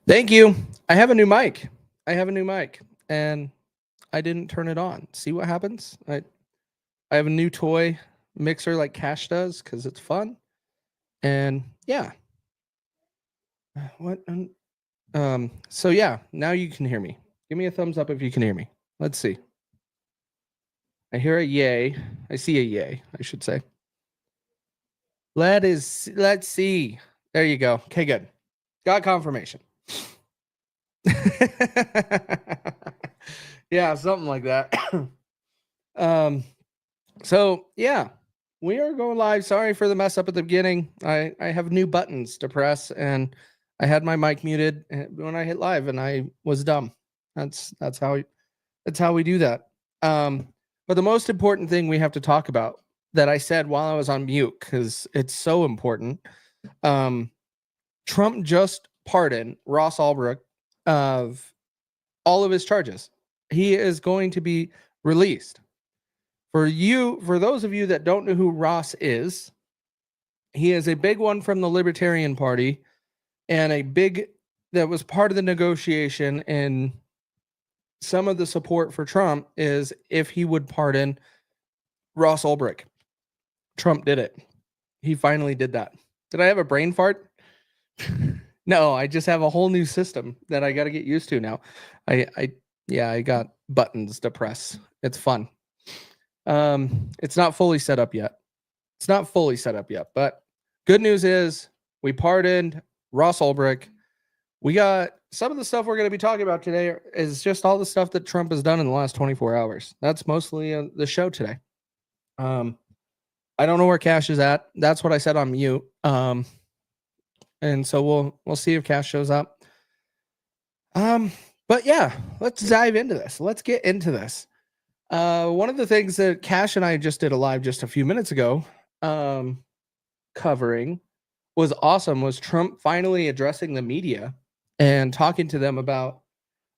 Thank you. I have a new mic. I have a new mic and I didn't turn it on. See what happens? I have a new toy mixer like Cash does cuz it's fun. And yeah. What so yeah, now you can hear me. Give me a thumbs up if you can hear me. Let's see. I hear a yay. I see a yay, I should say. Let's see. There you go. Okay, good. Got confirmation. Yeah, something like that. um so yeah, we are going live. Sorry for the mess up at the beginning. I have new buttons to press and I had my mic muted when I hit live and I was dumb. That's how we do that. But the most important thing we have to talk about that I said while I was on mute cuz it's so important. Trump just pardoned Ross Ulbricht of all of his charges. He is going to be released. For those of you that don't know who Ross is, he is a big one from the Libertarian Party and that was part of the negotiation, and some of the support for Trump is if he would pardon Ross Ulbricht. Trump did it. He finally did that. Did I have a brain fart? No, I just have a whole new system that I got to get used to now. I got buttons to press. It's fun. It's not fully set up yet. But good news is we pardoned Ross Ulbricht. We got some of the stuff we're going to be talking about today is just all the stuff that Trump has done in the last 24 hours. That's mostly the show today. I don't know where Cash is at. That's what I said on mute. And so we'll see if Cash shows up. But yeah, let's dive into this. Let's get into this. One of the things that Cash and I just did a live just a few minutes ago, covering was awesome, was Trump finally addressing the media and talking to them about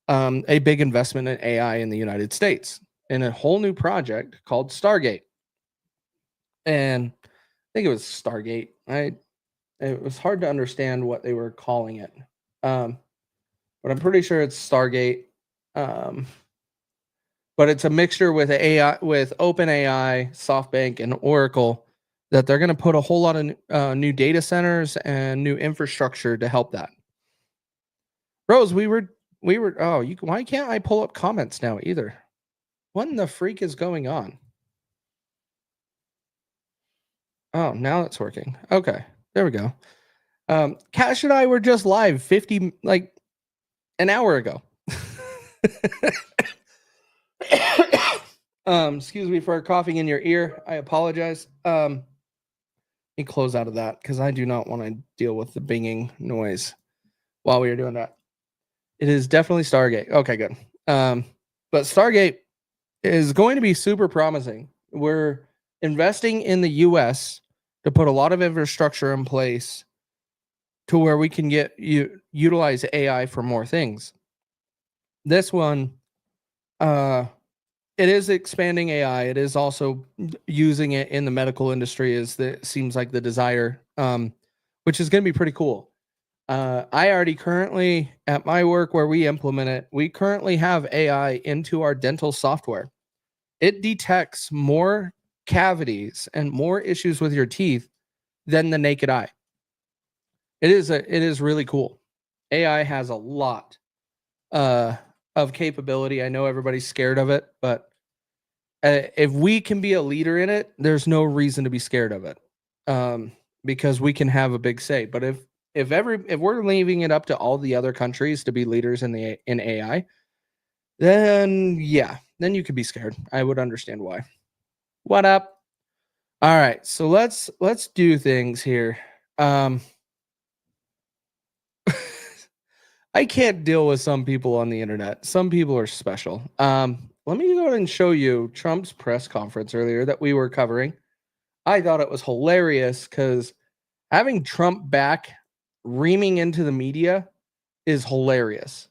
a big investment in AI in the United States in a whole new project called Stargate. And I think it was Stargate. It was hard to understand what they were calling it. But I'm pretty sure it's Stargate. But it's a mixture with AI, with OpenAI, SoftBank, and Oracle, that they're going to put a whole lot of new data centers and new infrastructure to help that. Rose, we were. Oh, why can't I pull up comments now either? What in the freak is going on? Oh, now it's working. Okay, there we go. Cash and I were just live an hour ago. Excuse me for coughing in your ear. I apologize. Let me close out of that because I do not want to deal with the binging noise while we are doing that. It is definitely Stargate. Okay, good. But Stargate is going to be super promising. We're investing in the US to put a lot of infrastructure in place to where we can utilize AI for more things. This one, it is expanding AI. It is also using it in the medical industry seems like the desire, which is going to be pretty cool. I already currently, at my work where we implement it, we currently have AI into our dental software. It detects more cavities and more issues with your teeth than the naked eye. It is really cool. AI has a lot of capability. I know everybody's scared of it, but if we can be a leader in it, there's no reason to be scared of it, because we can have a big say. But if we're leaving it up to all the other countries to be leaders in AI, then you could be scared. I would understand why. What up? All right, so let's do things here. I can't deal with some people on the internet. Some people are special. Let me go ahead and show you Trump's press conference earlier that we were covering. I thought it was hilarious because having Trump back reaming into the media is hilarious.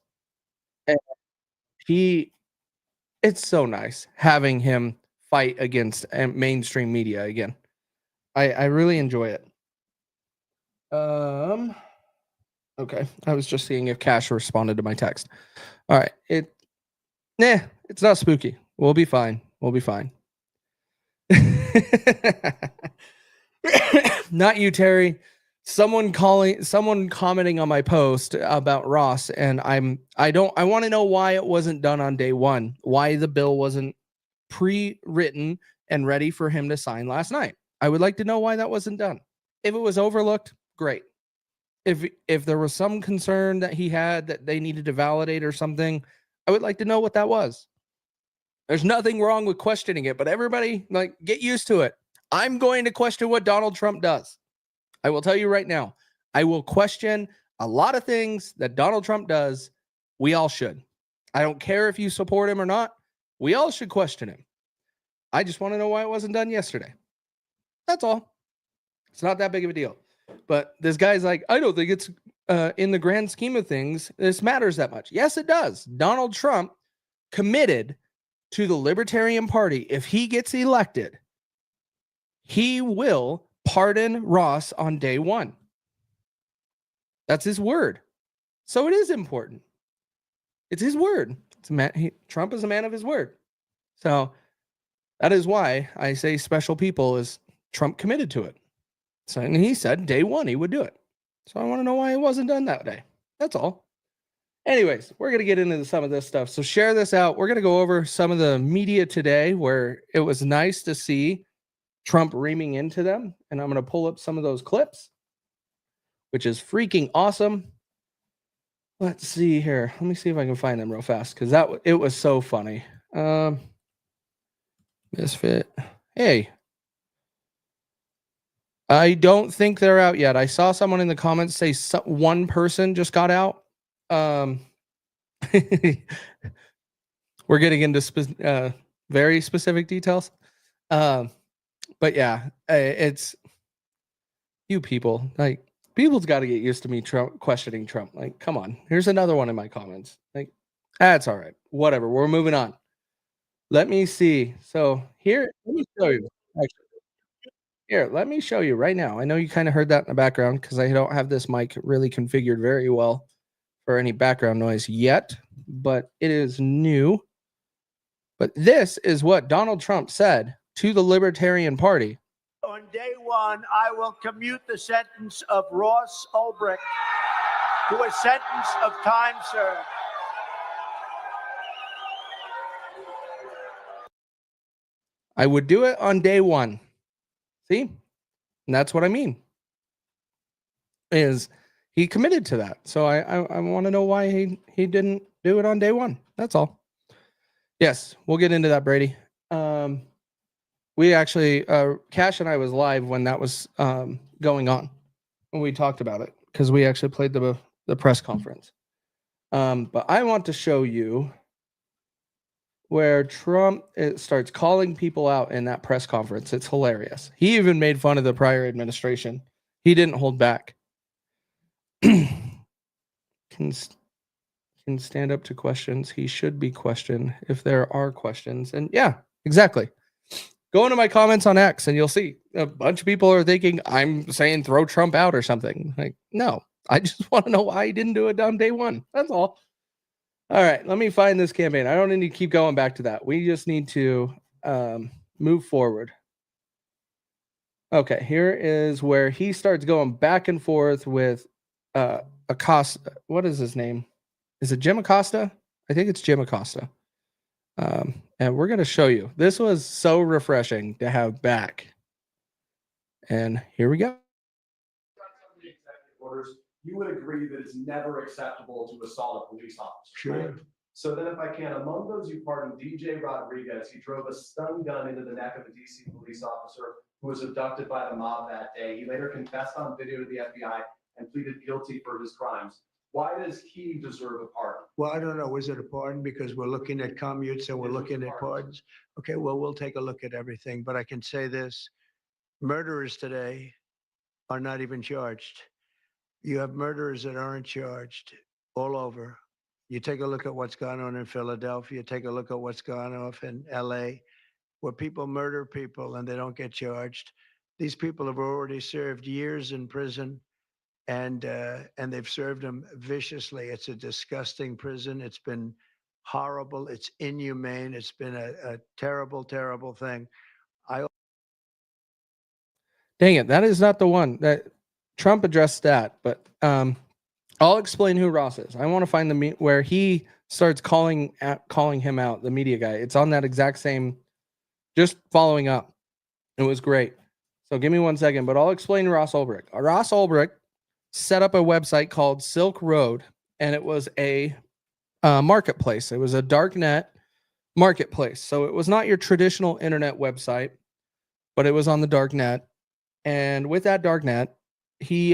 And it's so nice having him fight against mainstream media again. I really enjoy it. Okay. I was just seeing if Cash responded to my text. All right. It's not spooky. We'll be fine. We'll be fine. Not you, Terry. Someone commenting on my post about Ross, and I want to know why it wasn't done on day one. Why the bill wasn't pre-written and ready for him to sign last night. I would like to know why that wasn't done. If it was overlooked, great. If there was some concern that he had that they needed to validate or something, I would like to know what that was. There's nothing wrong with questioning it, but everybody, like, get used to it. I'm going to question what Donald Trump does. I will tell you right now, I will question a lot of things that Donald Trump does. We all should. I don't care if you support him or not. We all should question him. I just want to know why it wasn't done yesterday. That's all. It's not that big of a deal. But this guy's like, I don't think it's in the grand scheme of things, this matters that much. Yes, it does. Donald Trump committed to the Libertarian Party. If he gets elected, he will pardon Ross on day one. That's his word. So it is important. It's his word. Trump is a man of his word. So that is why I say special people is Trump committed to it. So, and he said day one he would do it. So I want to know why it wasn't done that day. That's all. Anyways, we're going to get into some of this stuff. So share this out. We're going to go over some of the media today where it was nice to see Trump reaming into them. And I'm going to pull up some of those clips, which is freaking awesome. Let's see here. Let me see if I can find them real fast because it was so funny. Misfit. Hey. I don't think they're out yet. I saw someone in the comments say one person just got out. We're getting into very specific details. But yeah, it's you people. Like, people's got to get used to me questioning Trump. Like, come on. Here's another one in my comments. Like, that's all right. Whatever. We're moving on. Let me see. So here, let me show you. Actually, here, let me show you right now. I know you kind of heard that in the background because I don't have this mic really configured very well for any background noise yet, but it is new. But this is what Donald Trump said to the Libertarian Party. On day one, I will commute the sentence of Ross Ulbricht to a sentence of time served. I would do it on day one. See? And that's what I mean. Is he committed to that. So I want to know why he didn't do it on day one. That's all. Yes, we'll get into that, Brady. We actually, Cash and I was live when that was going on. When we talked about it. Because we actually played the press conference. But I want to show you where Trump starts calling people out in that press conference. It's hilarious. He even made fun of the prior administration. He didn't hold back. Can stand up to questions. He should be questioned if there are questions. And yeah, exactly. Go into my comments on X and you'll see a bunch of people are thinking I'm saying throw Trump out or something. Like, no, I just want to know why he didn't do it on day one. That's all. All right, let me find this campaign. I don't need to keep going back to that. We just need to move forward. Okay, here is where he starts going back and forth with Acosta. What is his name? Is it Jim Acosta? I think it's Jim Acosta. And we're going to show you. This was so refreshing to have back. And here we go. You would agree that it's never acceptable to assault a police officer. Sure. Right? So then if I can, among those you pardoned DJ Rodriguez, he drove a stun gun into the neck of a DC police officer who was abducted by the mob that day. He later confessed on video to the FBI and pleaded guilty for his crimes. Why does he deserve a pardon? Well, I don't know. Was it a pardon? Because we're looking at commutes and we're looking at pardons. Okay, well, we'll take a look at everything. But I can say this. Murderers today are not even charged. You have murderers that aren't charged all over. You take a look at what's gone on in Philadelphia, take a look at what's gone on in LA, where people murder people and they don't get charged. These people have already served years in prison and they've served them viciously. It's a disgusting prison. It's been horrible. It's inhumane. It's been a terrible, terrible thing. Dang it, that is not the one that Trump addressed that, but I'll explain who Ross is. I want to find the where he starts calling him out, the media guy. It's on that exact same, just following up. It was great. So give me 1 second, but I'll explain Ross Ulbricht. Ross Ulbricht set up a website called Silk Road, and it was a marketplace. It was a darknet marketplace. So it was not your traditional internet website, but it was on the darknet. And with that darknet, he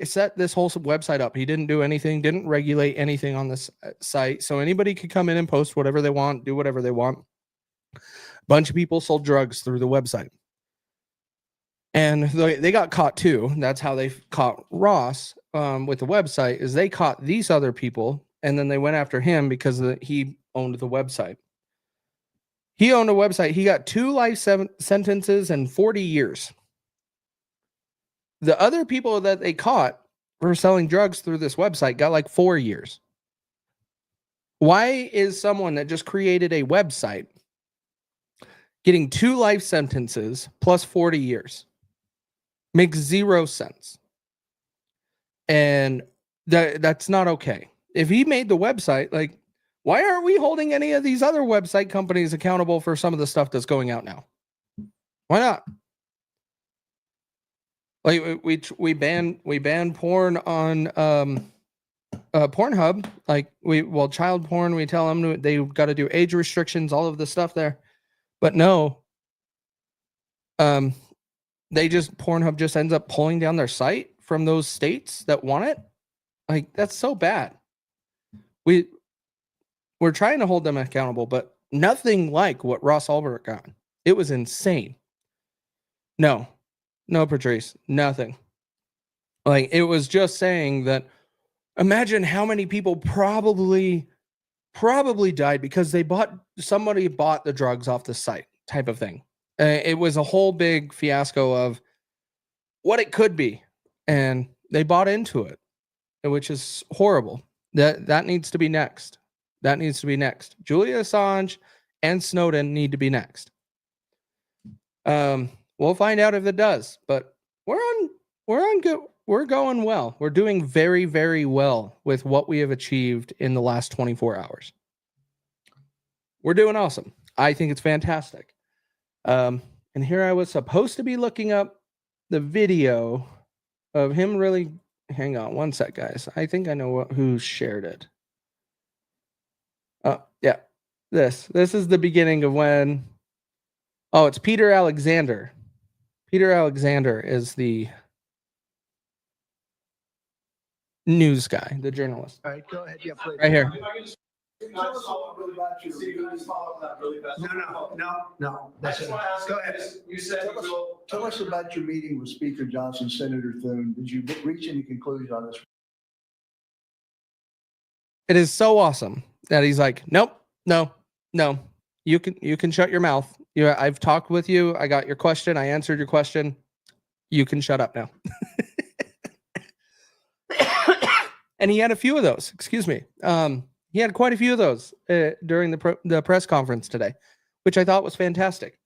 set this whole website up. He didn't do anything, didn't regulate anything on this site. So anybody could come in and post whatever they want, do whatever they want. A bunch of people sold drugs through the website. And they got caught too. That's how they caught Ross with the website, is they caught these other people, and then they went after him because he owned the website. He owned a website. He got 2 life sentences and 40 years. The other people that they caught for selling drugs through this website got like 4 years. Why is someone that just created a website getting 2 life sentences plus 40 years? Makes 0 sense. And that's not okay. If he made the website, like, why aren't we holding any of these other website companies accountable for some of the stuff that's going out now? Why not? Like we ban porn on Pornhub. Like child porn, we tell them they've got to do age restrictions, all of the stuff there. But no, Pornhub just ends up pulling down their site from those states that want it. Like, that's so bad. We're trying to hold them accountable, but nothing like what Ross Ulbricht got. It was insane. No, Patrice, nothing. Like, it was just saying that, imagine how many people probably died because somebody bought the drugs off the site, type of thing. It was a whole big fiasco of what it could be, and they bought into it, which is horrible. That needs to be next. That needs to be next. Julian Assange and Snowden need to be next. We'll find out if it does, but we're going well. We're doing very, very well with what we have achieved in the last 24 hours. We're doing awesome. I think it's fantastic. And here I was supposed to be looking up the video of him really. Hang on 1 sec, guys. I think I know who shared it. Yeah, this is the beginning of when. Oh, it's Peter Alexander. Peter Alexander is the news guy, the journalist. All right, go ahead. Yeah, please. Right here. No. That's it. Go ahead. You said Tell us about your meeting with Speaker Johnson, Senator Thune. Did you reach any conclusion on this? It is so awesome that he's like, nope, no. You can shut your mouth. I've talked with you. I got your question. I answered your question. You can shut up now. And he had a few of those. Excuse me. He had quite a few of those during the press conference today, which I thought was fantastic.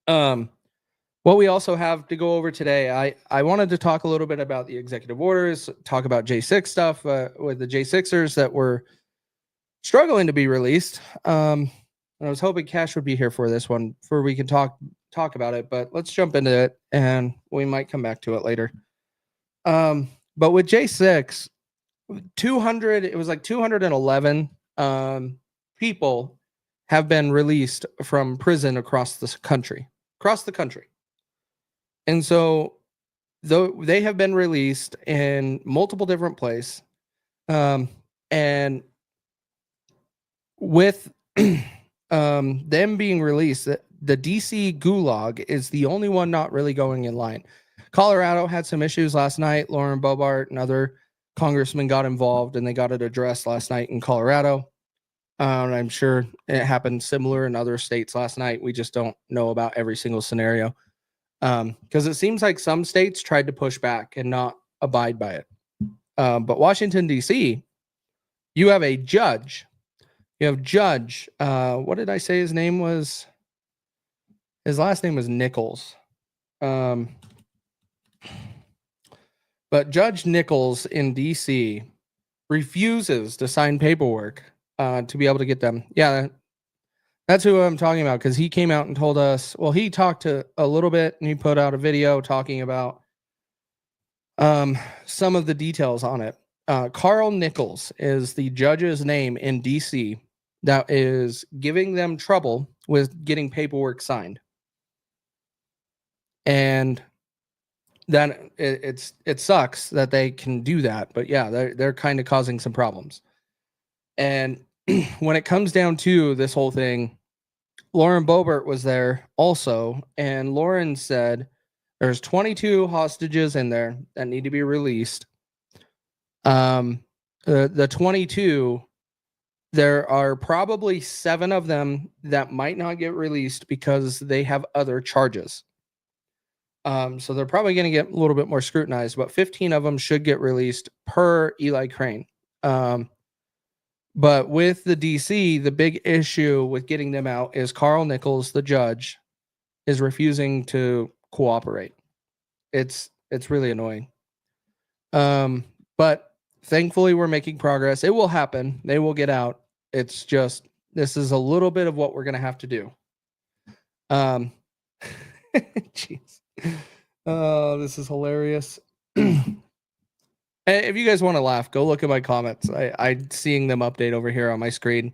What we also have to go over today, I wanted to talk a little bit about the executive orders, talk about J6 stuff with the J6ers that were struggling to be released. And I was hoping Cash would be here for this one, for we can talk about it. But let's jump into it, and we might come back to it later. But with J6, 200, it was like 211 people have been released from prison across the country. And so they have been released in multiple different places. And with them being released, the DC gulag is the only one not really going in line. Colorado had some issues last night. Lauren Boebert and other congressmen got involved, and they got it addressed last night in Colorado. And I'm sure it happened similar in other states last night. We just don't know about every single scenario. Because it seems like some states tried to push back and not abide by it. But Washington, D.C., you have a judge. You have Judge, what did I say his name was? His last name was Nichols. But Judge Nichols in D.C. refuses to sign paperwork to be able to get them. Yeah, that's who I'm talking about, because he came out and told us, well, he talked to a little bit and he put out a video talking about some of the details on it. Carl Nichols is the judge's name in DC that is giving them trouble with getting paperwork signed. And then it sucks that they can do that, but yeah, they're kind of causing some problems. And when it comes down to this whole thing, Lauren Boebert was there also, and Lauren said there's 22 hostages in there that need to be released. The 22, there are probably 7 of them that might not get released because they have other charges. So they're probably going to get a little bit more scrutinized, but 15 of them should get released per Eli Crane. But with the DC, the big issue with getting them out is Carl Nichols, the judge, is refusing to cooperate. It's really annoying. But thankfully we're making progress. It will happen. They will get out. It's just, this is a little bit of what we're going to have to do. Jeez. Oh, this is hilarious. If you guys want to laugh, go look at my comments. I'm seeing them update over here on my screen.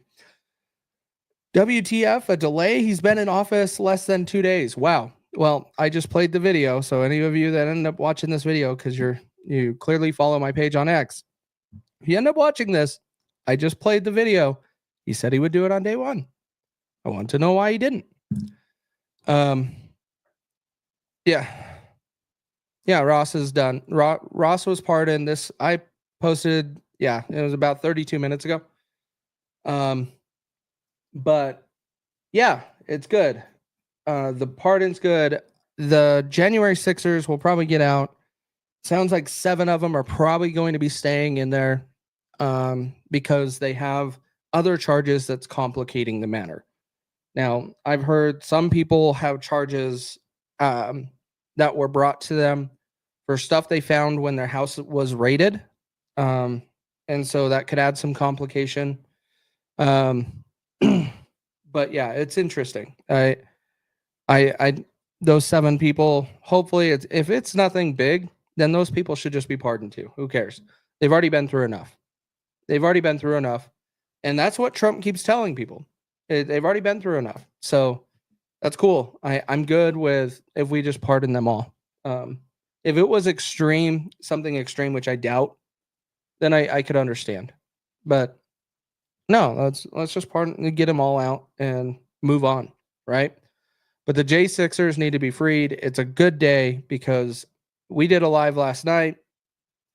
WTF, a delay? He's been in office less than 2 days. Wow. Well, I just played the video. So any of you that end up watching this video, because you clearly follow my page on X, if you end up watching this, I just played the video. He said he would do it on day 1. I want to know why he didn't. Yeah, Ross is done. Ross was pardoned. This I posted, it was about 32 minutes ago. But yeah, it's good. The pardon's good. The January 6ers will probably get out. Sounds like 7 of them are probably going to be staying in there because they have other charges that's complicating the matter. Now, I've heard some people have charges that were brought to them for stuff they found when their house was raided. And so that could add some complication. But yeah, it's interesting. Those 7 people, hopefully if it's nothing big, then those people should just be pardoned too. Who cares? They've already been through enough. And that's what Trump keeps telling people. They've already been through enough. So that's cool. I'm good with if we just pardon them all. If it was something extreme, which I doubt, then I could understand. But no, let's just pardon, get them all out and move on, right? But the J6ers need to be freed. It's a good day because we did a live last night.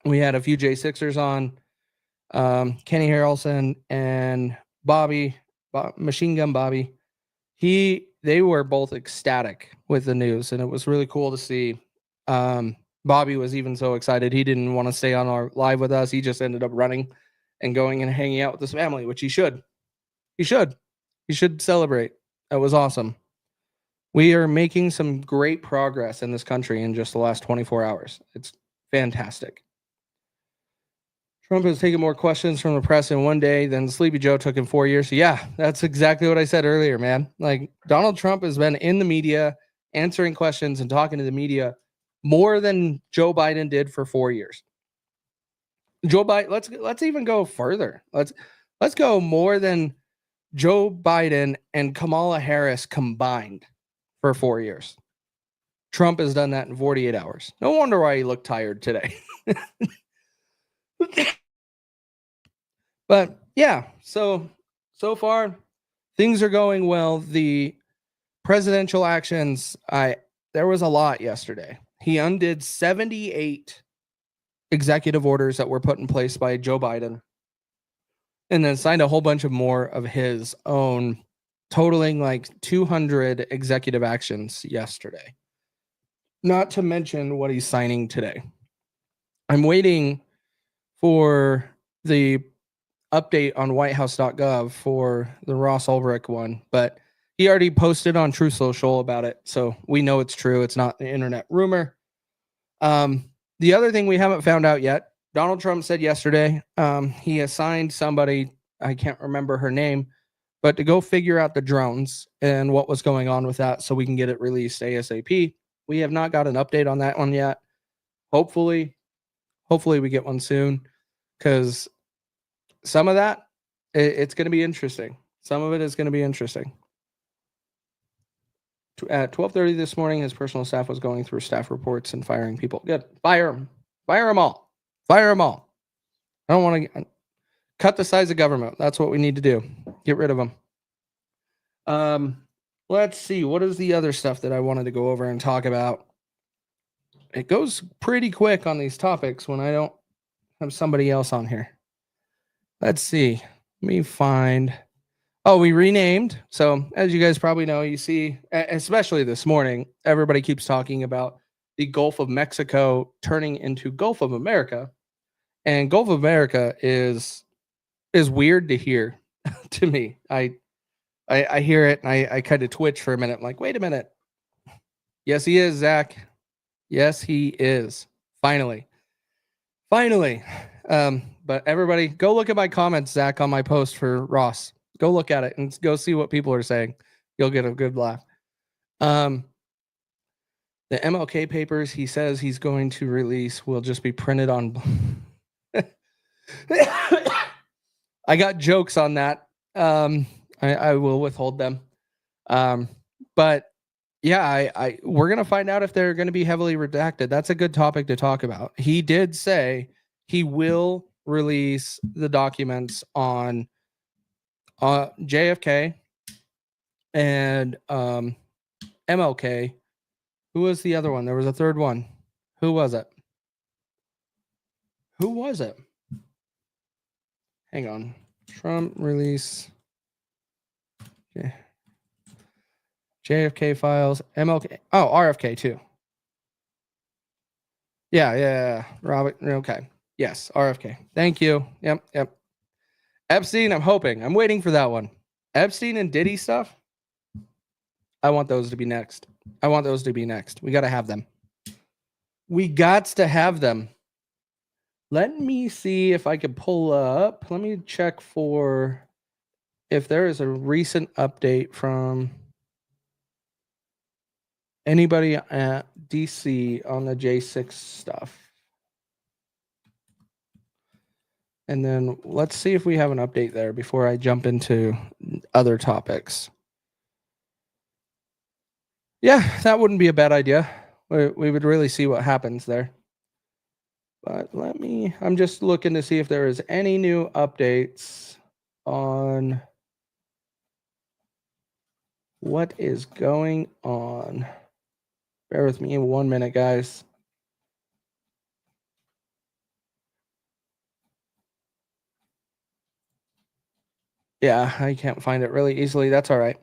We had a few J6ers on, Kenny Harrelson and Bobby, Machine Gun Bobby. They were both ecstatic with the news, and it was really cool to see. Bobby was even so excited. He didn't want to stay on our live with us. He just ended up running and going and hanging out with his family, which he should. He should celebrate. That was awesome. We are making some great progress in this country in just the last 24 hours. It's fantastic. Trump has taken more questions from the press in 1 day than Sleepy Joe took in 4 years. Yeah, that's exactly what I said earlier, man. Like, Donald Trump has been in the media, answering questions and talking to the media more than Joe Biden did for 4 years. Joe Biden, let's even go further. Let's go more than Joe Biden and Kamala Harris combined for 4 years. Trump has done that in 48 hours. No wonder why he looked tired today. But yeah, so far things are going well. The presidential actions, there was a lot yesterday. He undid 78 executive orders that were put in place by Joe Biden, and then signed a whole bunch of more of his own, totaling like 200 executive actions yesterday. Not to mention what he's signing today. I'm waiting for the update on whitehouse.gov for the Ross Ulbricht one, but he already posted on True Social about it, so we know it's true. It's not an internet rumor. The other thing we haven't found out yet, Donald Trump said yesterday he assigned somebody, I can't remember her name, but to go figure out the drones and what was going on with that so we can get it released ASAP. We have not got an update on that one yet. Hopefully we get one soon, because some of that, it's going to be interesting. Some of it is going to be interesting. At 12:30 this morning, his personal staff was going through staff reports and firing people. Good. Fire them. Fire them all. Fire them all. I don't want to cut the size of government. That's what we need to do. Get rid of them. Let's see. What is the other stuff that I wanted to go over and talk about? It goes pretty quick on these topics when I don't have somebody else on here. Let's see. Let me find. Oh, we renamed. So as you guys probably know, you see, especially this morning, everybody keeps talking about the Gulf of Mexico turning into Gulf of America. And Gulf of America is weird to hear to me. I hear it and I kind of twitch for a minute. I'm like, wait a minute. Yes, he is, Zach. Yes, he is. Finally. But everybody, go look at my comments, Zach, on my post for Ross. Go look at it and go see what people are saying. You'll get a good laugh. The MLK papers he says he's going to release will just be printed on. I got jokes on that. I will withhold them. But yeah, we're gonna find out if they're gonna be heavily redacted. That's a good topic to talk about. He did say he will release the documents on JFK and MLK. Who was the other one? There was a third one. Who was it? Hang on. Trump release. Yeah. JFK files. MLK. Oh, RFK too. Yeah. Robert. Okay. Yes, RFK. Thank you. Yep. Epstein, I'm hoping. I'm waiting for that one. Epstein and Diddy stuff. I want those to be next. We got to have them. Let me see if I can pull up. Let me check for if there is a recent update from anybody at DC on the J6 stuff. And then let's see if we have an update there before I jump into other topics. Yeah, that wouldn't be a bad idea. We would really see what happens there. But I'm just looking to see if there is any new updates on what is going on. Bear with me 1 minute, guys. Yeah, I can't find it really easily. That's all right.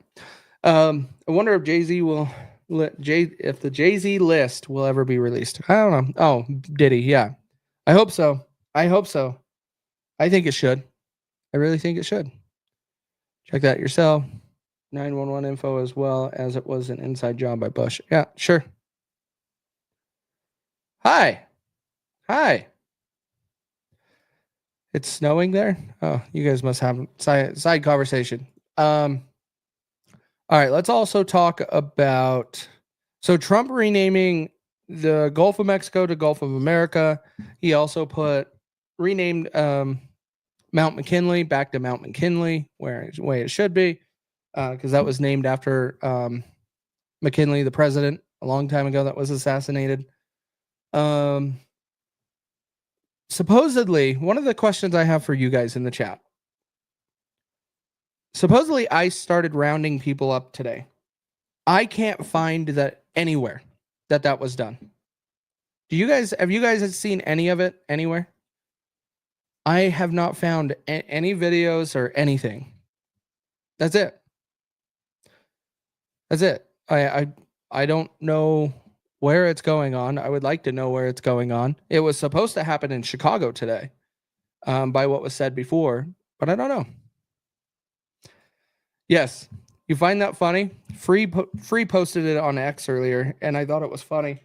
I wonder if Jay-Z will if the Jay-Z list will ever be released. I don't know. Oh, Diddy, yeah. I hope so. I think it should. I really think it should. Check that yourself. 911 info as well as it was an inside job by Bush. Yeah, sure. Hi. It's snowing there? Oh, you guys must have side conversation. All right, let's also talk about Trump renaming the Gulf of Mexico to Gulf of America. He also renamed Mount McKinley back to Mount McKinley, way it should be, because that was named after McKinley, the president, a long time ago that was assassinated. Supposedly, one of the questions I have for you guys in the chat. Supposedly, I started rounding people up today. I can't find that anywhere that was done. Have you guys seen any of it anywhere? I have not found any videos or anything. That's it. I don't know where it's going on. I would like to know where it's going on. It was supposed to happen in Chicago today, by what was said before, but I don't know. Yes, you find that funny? Free posted it on X earlier, and I thought it was funny.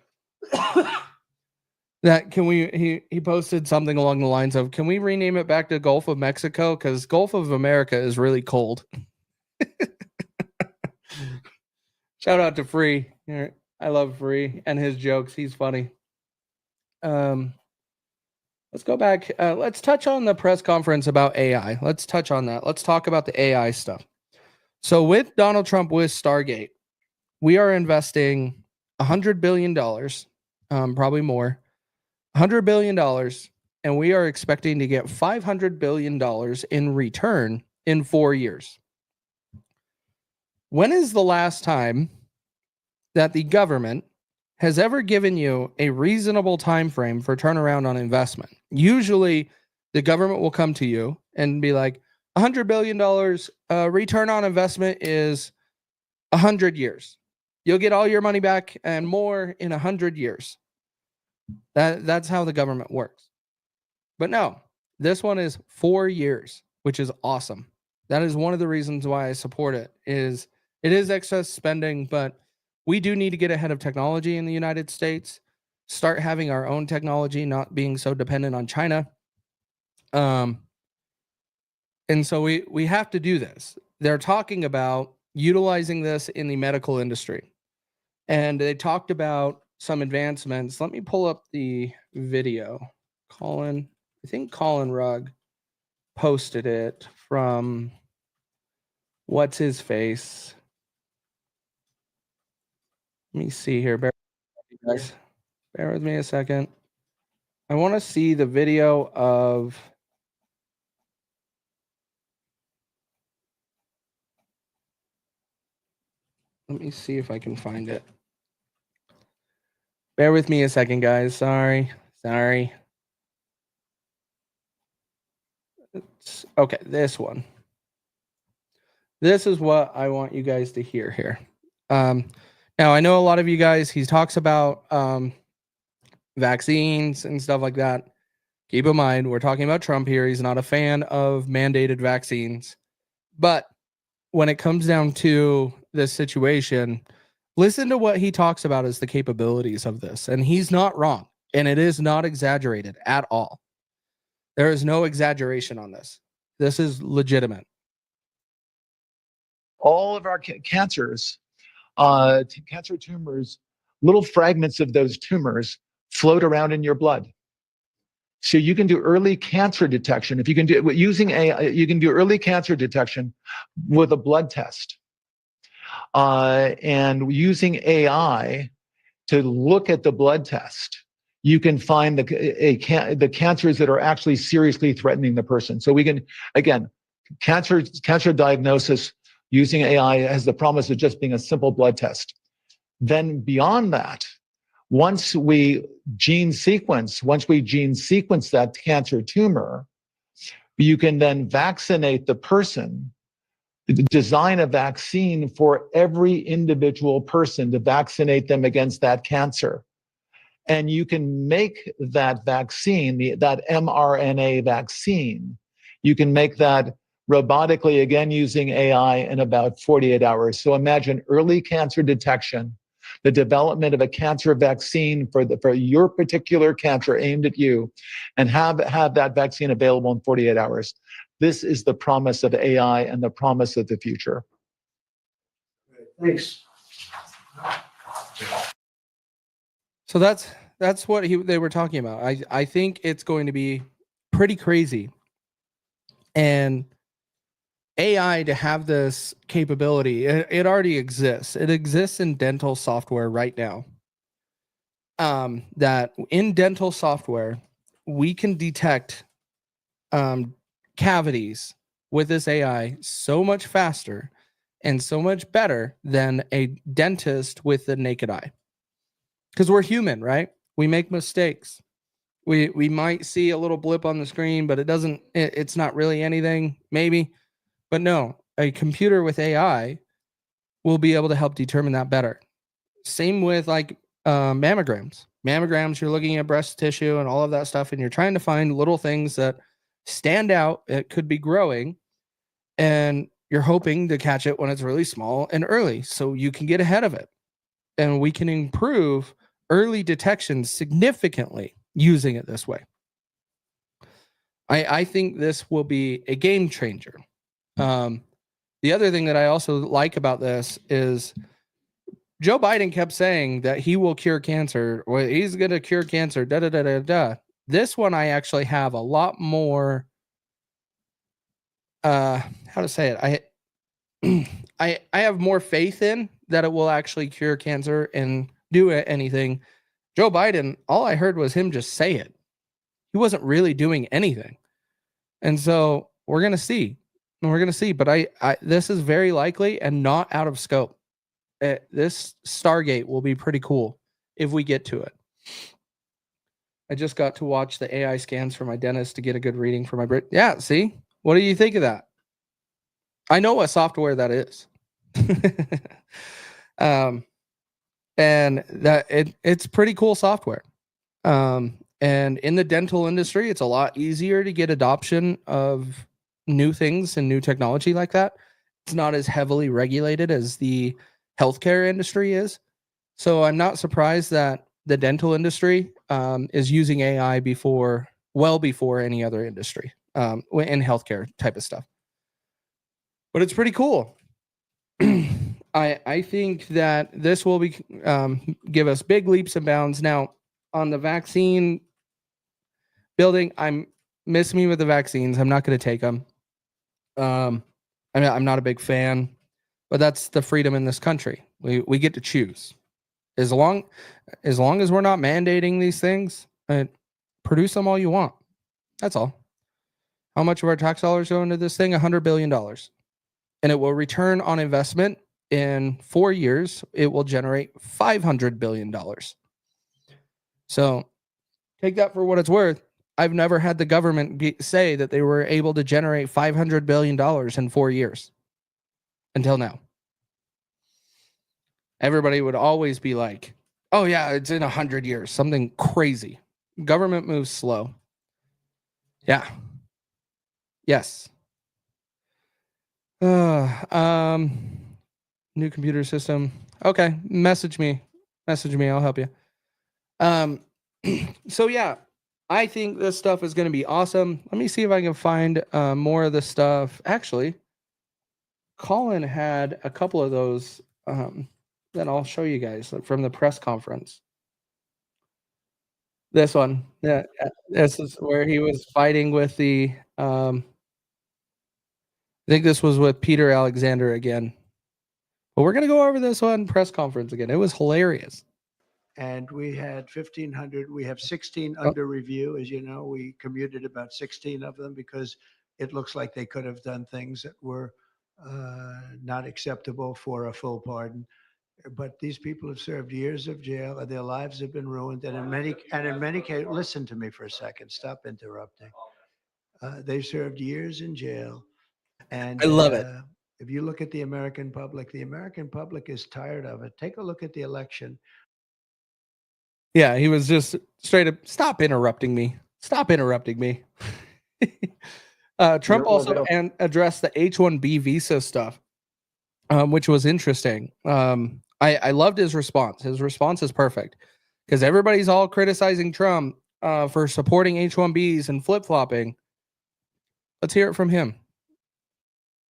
That he posted something along the lines of, can we rename it back to Gulf of Mexico? Because Gulf of America is really cold. Shout out to Free. I love Free and his jokes. He's funny. Let's go back. Let's touch on the press conference about AI. Let's touch on that. Let's talk about the AI stuff. So with Donald Trump, with Stargate, we are investing $100 billion, probably more, $100 billion, and we are expecting to get $500 billion in return in 4 years. When is the last time that the government has ever given you a reasonable time frame for turnaround on investment? Usually, the government will come to you and be like, $100 billion return on investment is 100 years. You'll get all your money back and more in 100 years. That's how the government works. But no, this one is 4 years, which is awesome. That is one of the reasons why I support it. It is excess spending, but we do need to get ahead of technology in the United States, start having our own technology, not being so dependent on China. And so we have to do this. They're talking about utilizing this in the medical industry. And they talked about some advancements. Let me pull up the video. I think Colin Rugg posted it from what's his face. Let me see here. Bear with me a second. I want to see the video of let me see if I can find it. Bear with me a second, guys. Sorry. Okay, this one. This is what I want you guys to hear here. Now, I know a lot of you guys, he talks about vaccines and stuff like that. Keep in mind, we're talking about Trump here. He's not a fan of mandated vaccines. But when it comes down to this situation, listen to what he talks about as the capabilities of this. And he's not wrong. And it is not exaggerated at all. There is no exaggeration on this. This is legitimate. All of our cancers, cancer tumors, little fragments of those tumors float around in your blood. So you can do early cancer detection. If you can do it using AI, you can do early cancer detection with a blood test. And using AI to look at the blood test, you can find the cancers that are actually seriously threatening the person. So we can, again, cancer diagnosis using AI has the promise of just being a simple blood test. Then beyond that, once we gene sequence that cancer tumor, you can then vaccinate the person, design a vaccine for every individual person to vaccinate them against that cancer. And you can make that vaccine, that mRNA vaccine, you can make that robotically, again, using AI in about 48 hours. So imagine early cancer detection, the development of a cancer vaccine for your particular cancer aimed at you, and have that vaccine available in 48 hours. This is the promise of AI and the promise of the future. Thanks. So that's what they were talking about. I think it's going to be pretty crazy. And AI to have this capability, it already exists. It exists in dental software right now. That in dental software, we can detect cavities with this AI so much faster and so much better than a dentist with the naked eye. Because we're human, right? We make mistakes. We might see a little blip on the screen, but it's not really anything, maybe. But no, a computer with AI will be able to help determine that better. Same with like mammograms. Mammograms, you're looking at breast tissue and all of that stuff, and you're trying to find little things that stand out. It could be growing, and you're hoping to catch it when it's really small and early so you can get ahead of it. And we can improve early detection significantly using it this way. I think this will be a game changer. The other thing that I also like about this is Joe Biden kept saying that he will cure cancer, or he's going to cure cancer, da da da da da. This one I actually have a lot more how to say it. I have more faith in that it will actually cure cancer and do anything. Joe Biden, all I heard was him just say it. He wasn't really doing anything. And so we're going to see. But I this is very likely and not out of scope. This Stargate will be pretty cool if we get to it. I just got to watch the AI scans for my dentist to get a good reading for my brain. Yeah, see? What do you think of that? I know what software that is. And that it's pretty cool software. And in the dental industry, it's a lot easier to get adoption of new things and new technology like that. It's not as heavily regulated as the healthcare industry is. So I'm not surprised that the dental industry is using AI well before any other industry in healthcare type of stuff. But it's pretty cool. I think that this will be give us big leaps and bounds. Now, on the vaccine building, miss me with the vaccines. I'm not going to take them. I'm not a big fan, but that's the freedom in this country. We get to choose. As long as we're not mandating these things, produce them all you want. That's all. How much of our tax dollars go into this thing? $100 billion. And it will return on investment in 4 years. It will generate $500 billion. So take that for what it's worth. I've never had the government say that they were able to generate $500 billion in 4 years until now. Everybody would always be like, oh yeah, it's in 100 years, something crazy. Government moves slow. Yeah. Yes. New computer system. Okay. Message me. I'll help you. So yeah, I think this stuff is going to be awesome. Let me see if I can find more of this stuff. Actually, Colin had a couple of those that I'll show you guys from the press conference. This one. Yeah, this is where he was fighting with the I think this was with Peter Alexander again. But we're going to go over this one press conference again. It was hilarious. And we had 1,500. We have 16 under review. As you know, we commuted about 16 of them because it looks like they could have done things that were not acceptable for a full pardon. But these people have served years of jail, and their lives have been ruined. And in many cases, listen to me for a second. Stop interrupting. They served years in jail. And I love it. If you look at the American public is tired of it. Take a look at the election. Yeah, he was just straight up, stop interrupting me. Trump also addressed the H-1B visa stuff, which was interesting. I loved his response. His response is perfect because everybody's all criticizing Trump for supporting H-1Bs and flip-flopping. Let's hear it from him.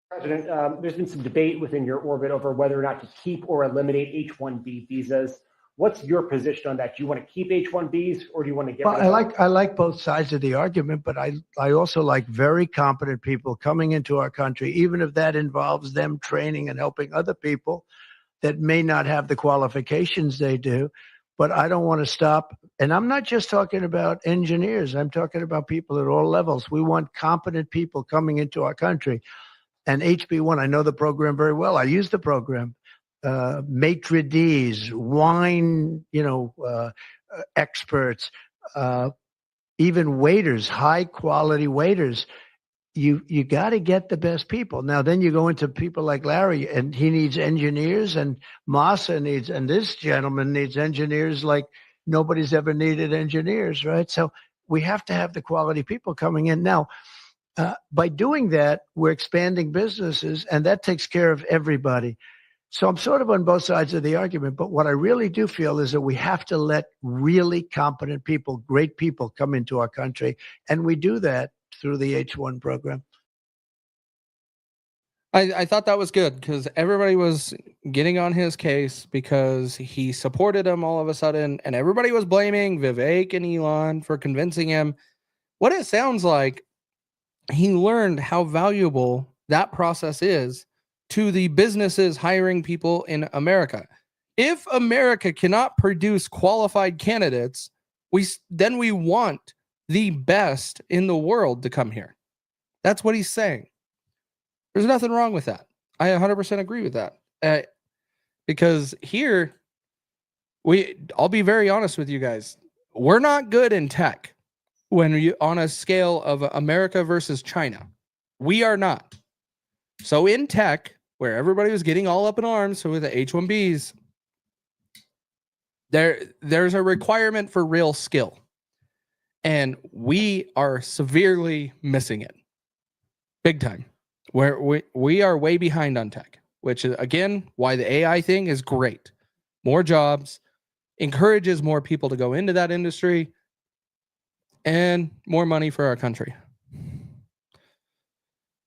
President, there's been some debate within your orbit over whether or not to keep or eliminate H-1B visas. What's your position on that? Do you want to keep H-1Bs or do you want to get rid of them? I like both sides of the argument, but I also like very competent people coming into our country, even if that involves them training and helping other people that may not have the qualifications they do. But I don't want to stop. And I'm not just talking about engineers. I'm talking about people at all levels. We want competent people coming into our country. And HB1, I know the program very well. I use the program. Maitre d's, wine, experts, even waiters, high quality waiters. you got to get the best people. Now, then you go into people like Larry, and he needs engineers, and Masa needs, and this gentleman needs engineers like nobody's ever needed engineers, right? So we have to have the quality people coming in. Now, by doing that, we're expanding businesses, and that takes care of everybody. So I'm sort of on both sides of the argument, but what I really do feel is that we have to let really competent people, great people come into our country, and we do that through the H-1 program. I thought that was good because everybody was getting on his case because he supported him all of a sudden, and everybody was blaming Vivek and Elon for convincing him. What it sounds like, he learned how valuable that process is to the businesses hiring people in America. If America cannot produce qualified candidates, then we want the best in the world to come here. That's what he's saying. There's nothing wrong with that. I 100% agree with that. Because here, I'll be very honest with you guys. We're not good in tech when you on a scale of America versus China. We are not. So in tech, where everybody was getting all up in arms with the H-1Bs, there's a requirement for real skill. And we are severely missing it. Big time. Where we are way behind on tech, which is, again, why the AI thing is great. More jobs, encourages more people to go into that industry, and more money for our country.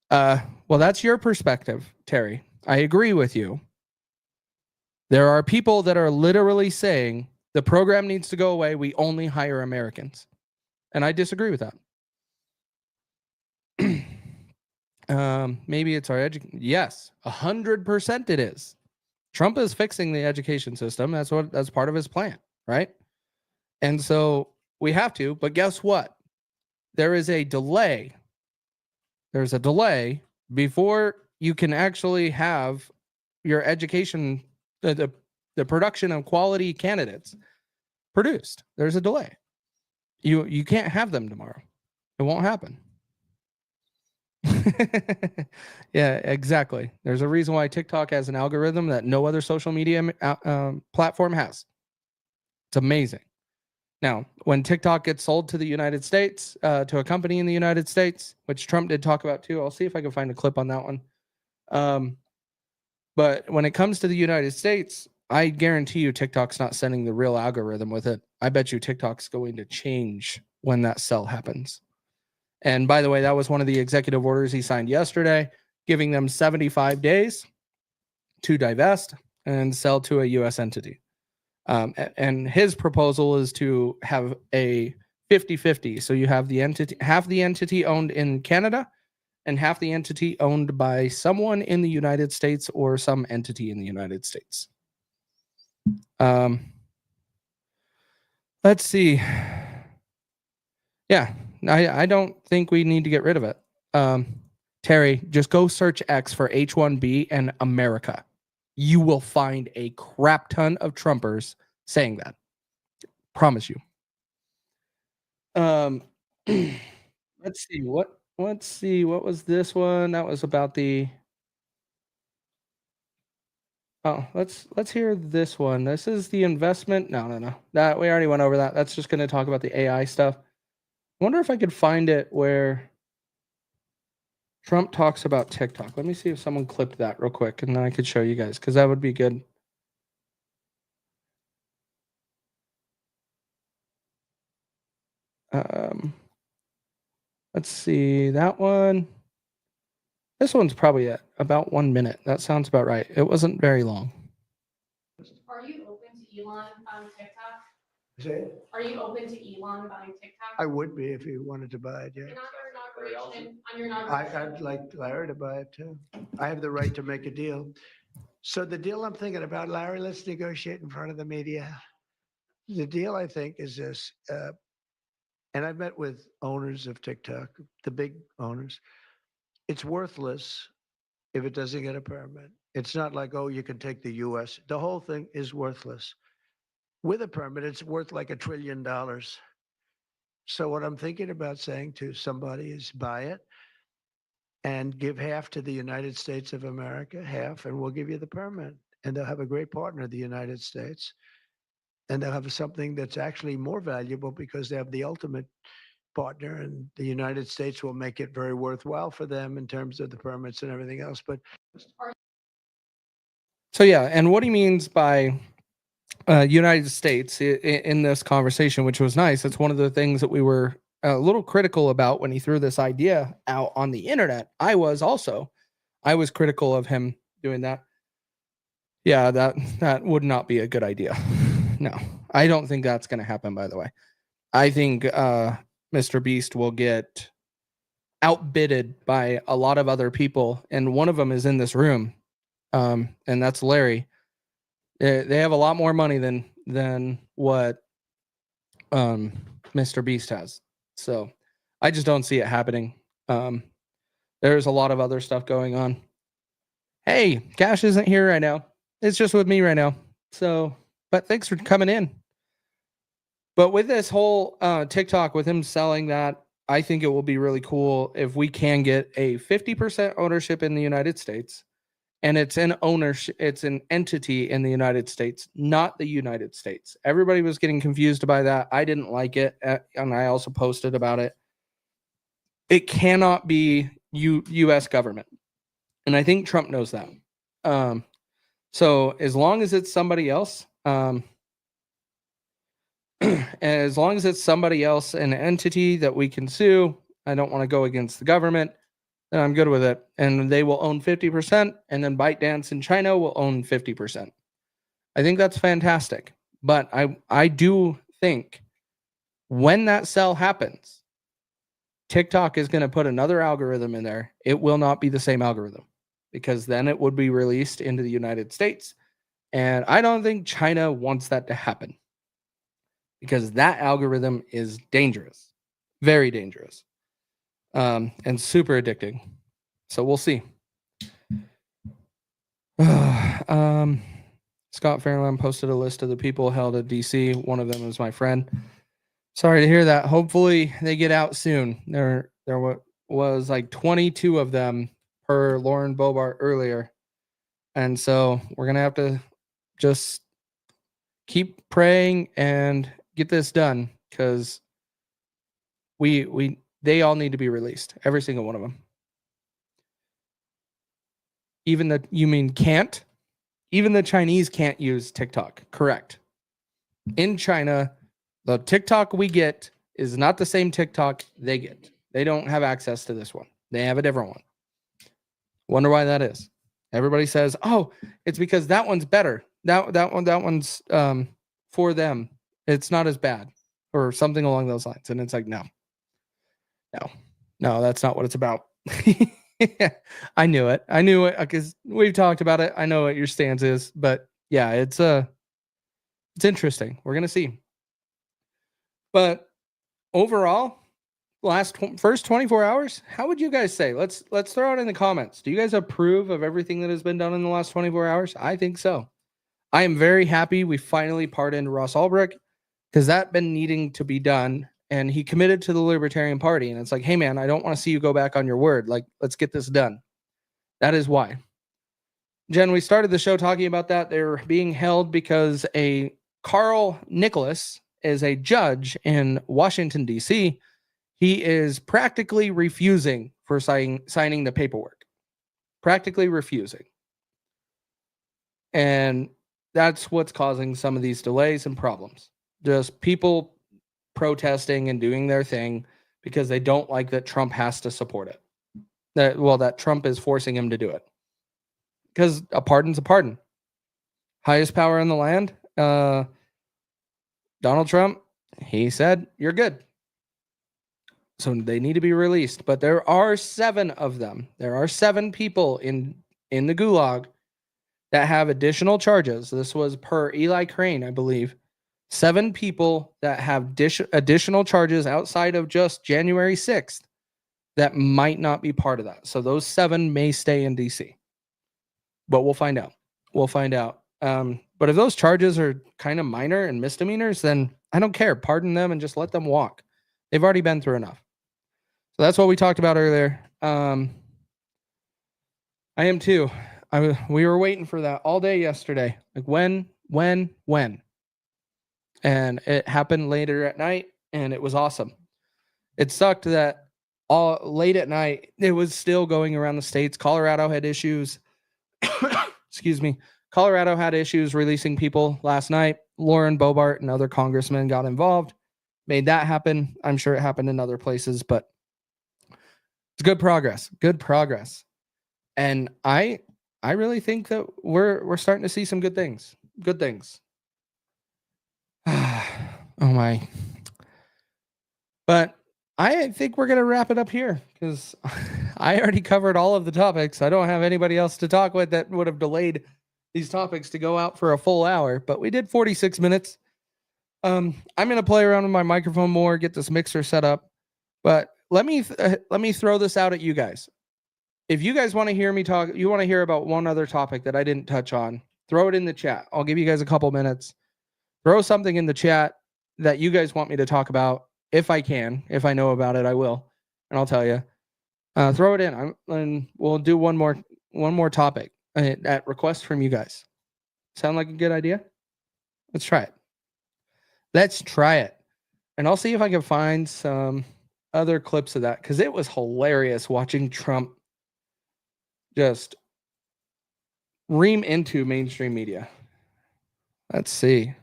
Well, that's your perspective, Terry. I agree with you. There are people that are literally saying the program needs to go away. We only hire Americans. And I disagree with that. Maybe it's our education. Yes, 100% it is. Trump is fixing the education system. That's part of his plan, right? And so we have to, but guess what? There is a delay. There's a delay before you can actually have your education, the production of quality candidates produced. There's a delay. You can't have them tomorrow. It won't happen. Yeah, exactly. There's a reason why TikTok has an algorithm that no other social media platform has. It's amazing. Now, when TikTok gets sold to the United States, to a company in the United States, which Trump did talk about too, I'll see if I can find a clip on that one. But when it comes to the United States, I guarantee you TikTok's not sending the real algorithm with it. I bet you TikTok's going to change when that sell happens. And by the way, that was one of the executive orders he signed yesterday, giving them 75 days to divest and sell to a U.S. entity. And his proposal is to have a 50-50. So you have the entity, half the entity owned in Canada and half the entity owned by someone in the United States or some entity in the United States. Let's see. Yeah, I don't think we need to get rid of it. Terry, just go search X for H-1B and America. You will find a crap ton of Trumpers saying that. Promise you. Let's see what was this one? That was about the. Oh, let's hear this one. This is the investment. No. That we already went over that. That's just going to talk about the AI stuff. I wonder if I could find it where Trump talks about TikTok. Let me see if someone clipped that real quick, and then I could show you guys, because that would be good. Let's see that one. This one's probably at about 1 minute. That sounds about right. It wasn't very long. Are you open to Elon buying TikTok? Say it? Are you open to Elon buying TikTok? I would be if he wanted to buy it, yeah. And on your inauguration. I'd like Larry to buy it too. I have the right to make a deal. So the deal I'm thinking about, Larry, let's negotiate in front of the media. The deal, I think, is this, and I've met with owners of TikTok, the big owners. It's worthless if it doesn't get a permit. It's not like, oh, you can take the US. The whole thing is worthless. With a permit, it's worth like $1 trillion. So what I'm thinking about saying to somebody is buy it. and give half to the United States of America, half, and we'll give you the permit. And they'll have a great partner, the United States. And they'll have something that's actually more valuable because they have the ultimate partner, and the United States will make it very worthwhile for them in terms of the permits and everything else. But So yeah, and what he means by United States in this conversation, which was nice. It's one of the things that we were a little critical about when he threw this idea out on the internet. I was critical of him doing that. Yeah, that would not be a good idea. No, I don't think that's going to happen. By the way, I think Mr. Beast will get outbidded by a lot of other people, and one of them is in this room, and that's Larry. They have a lot more money than what Mr. Beast has. So I just don't see it happening. There's a lot of other stuff going on. Hey, Cash isn't here right now. It's just with me right now. So, but thanks for coming in. But with this whole TikTok, with him selling that, I think it will be really cool if we can get a 50% ownership in the United States. And it's an ownership, it's an entity in the United States, not the United States. Everybody was getting confused by that. I didn't like it, and I also posted about it. It cannot be U.S. government, and I think Trump knows that. So as long as it's somebody else, as long as it's somebody else, an entity that we can sue, I don't want to go against the government. Then I'm good with it. And they will own 50%, and then ByteDance in China will own 50%. I think that's fantastic. But I do think when that sell happens, TikTok is going to put another algorithm in there. It will not be the same algorithm because then it would be released into the United States. And I don't think China wants that to happen because that algorithm is dangerous, very dangerous. And super addicting. So we'll see. Scott Fairland posted a list of the people held at DC. One of them is my friend. Sorry to hear that. Hopefully they get out soon. There was like 22 of them per Lauren Bobart earlier. And so we're going to have to just keep praying and get this done because they all need to be released. Every single one of them. Even the Chinese can't use TikTok. Correct. In China, the TikTok we get is not the same TikTok they get. They don't have access to this one. They have a different one. Wonder why that is. Everybody says, "Oh, it's because that one's better. That one's for them. It's not as bad," or something along those lines. And it's like, no, that's not what it's about. I knew it because we've talked about it. I know what your stance is, but yeah, it's interesting. We're gonna see. But overall, first 24 hours, how would you guys say? Let's throw it in the comments. Do you guys approve of everything that has been done in the last 24 hours? I think so. I am very happy we finally pardoned Ross Ulbricht because that been needing to be done. And he committed to the Libertarian Party. And it's like, hey, man, I don't want to see you go back on your word. Like, let's get this done. That is why. Jen, we started the show talking about that. They're being held because a Carl Nicholas is a judge in Washington, D.C. He is practically refusing for signing the paperwork. Practically refusing. And that's what's causing some of these delays and problems. Just people protesting and doing their thing because they don't like that Trump has to support it. That Trump is forcing him to do it. Because a pardon's a pardon. Highest power in the land. Donald Trump, he said, you're good. So they need to be released. But there are 7 of them. There are 7 people in the gulag that have additional charges. This was per Eli Crane, I believe. 7 people that have additional charges outside of just January 6th that might not be part of that. So those 7 may stay in DC. But we'll find out. But if those charges are kind of minor and misdemeanors, then I don't care. Pardon them and just let them walk. They've already been through enough. So that's what we talked about earlier. I am too. We were waiting for that all day yesterday. Like when? And it happened later at night, and it was awesome. It sucked that all late at night it was still going around the states. Colorado had issues. Excuse me. Colorado had issues releasing people last night. Lauren Boebert and other congressmen got involved, made that happen. I'm sure it happened in other places, but it's good progress. Good progress. And I really think that we're starting to see some good things. Good things. Oh my. But I think we're going to wrap it up here because I already covered all of the topics. I don't have anybody else to talk with that would have delayed these topics to go out for a full hour, but we did 46 minutes. I'm going to play around with my microphone more, get this mixer set up, but let me throw this out at you guys. If you guys want to hear me talk, you want to hear about one other topic that I didn't touch on, throw it in the chat. I'll give you guys a couple minutes. Throw something in the chat that you guys want me to talk about. If I can, if I know about it, I will, and I'll tell you. Throw it in, and we'll do one more topic at request from you guys. Sound like a good idea? Let's try it. Let's try it, and I'll see if I can find some other clips of that because it was hilarious watching Trump just ream into mainstream media. Let's see.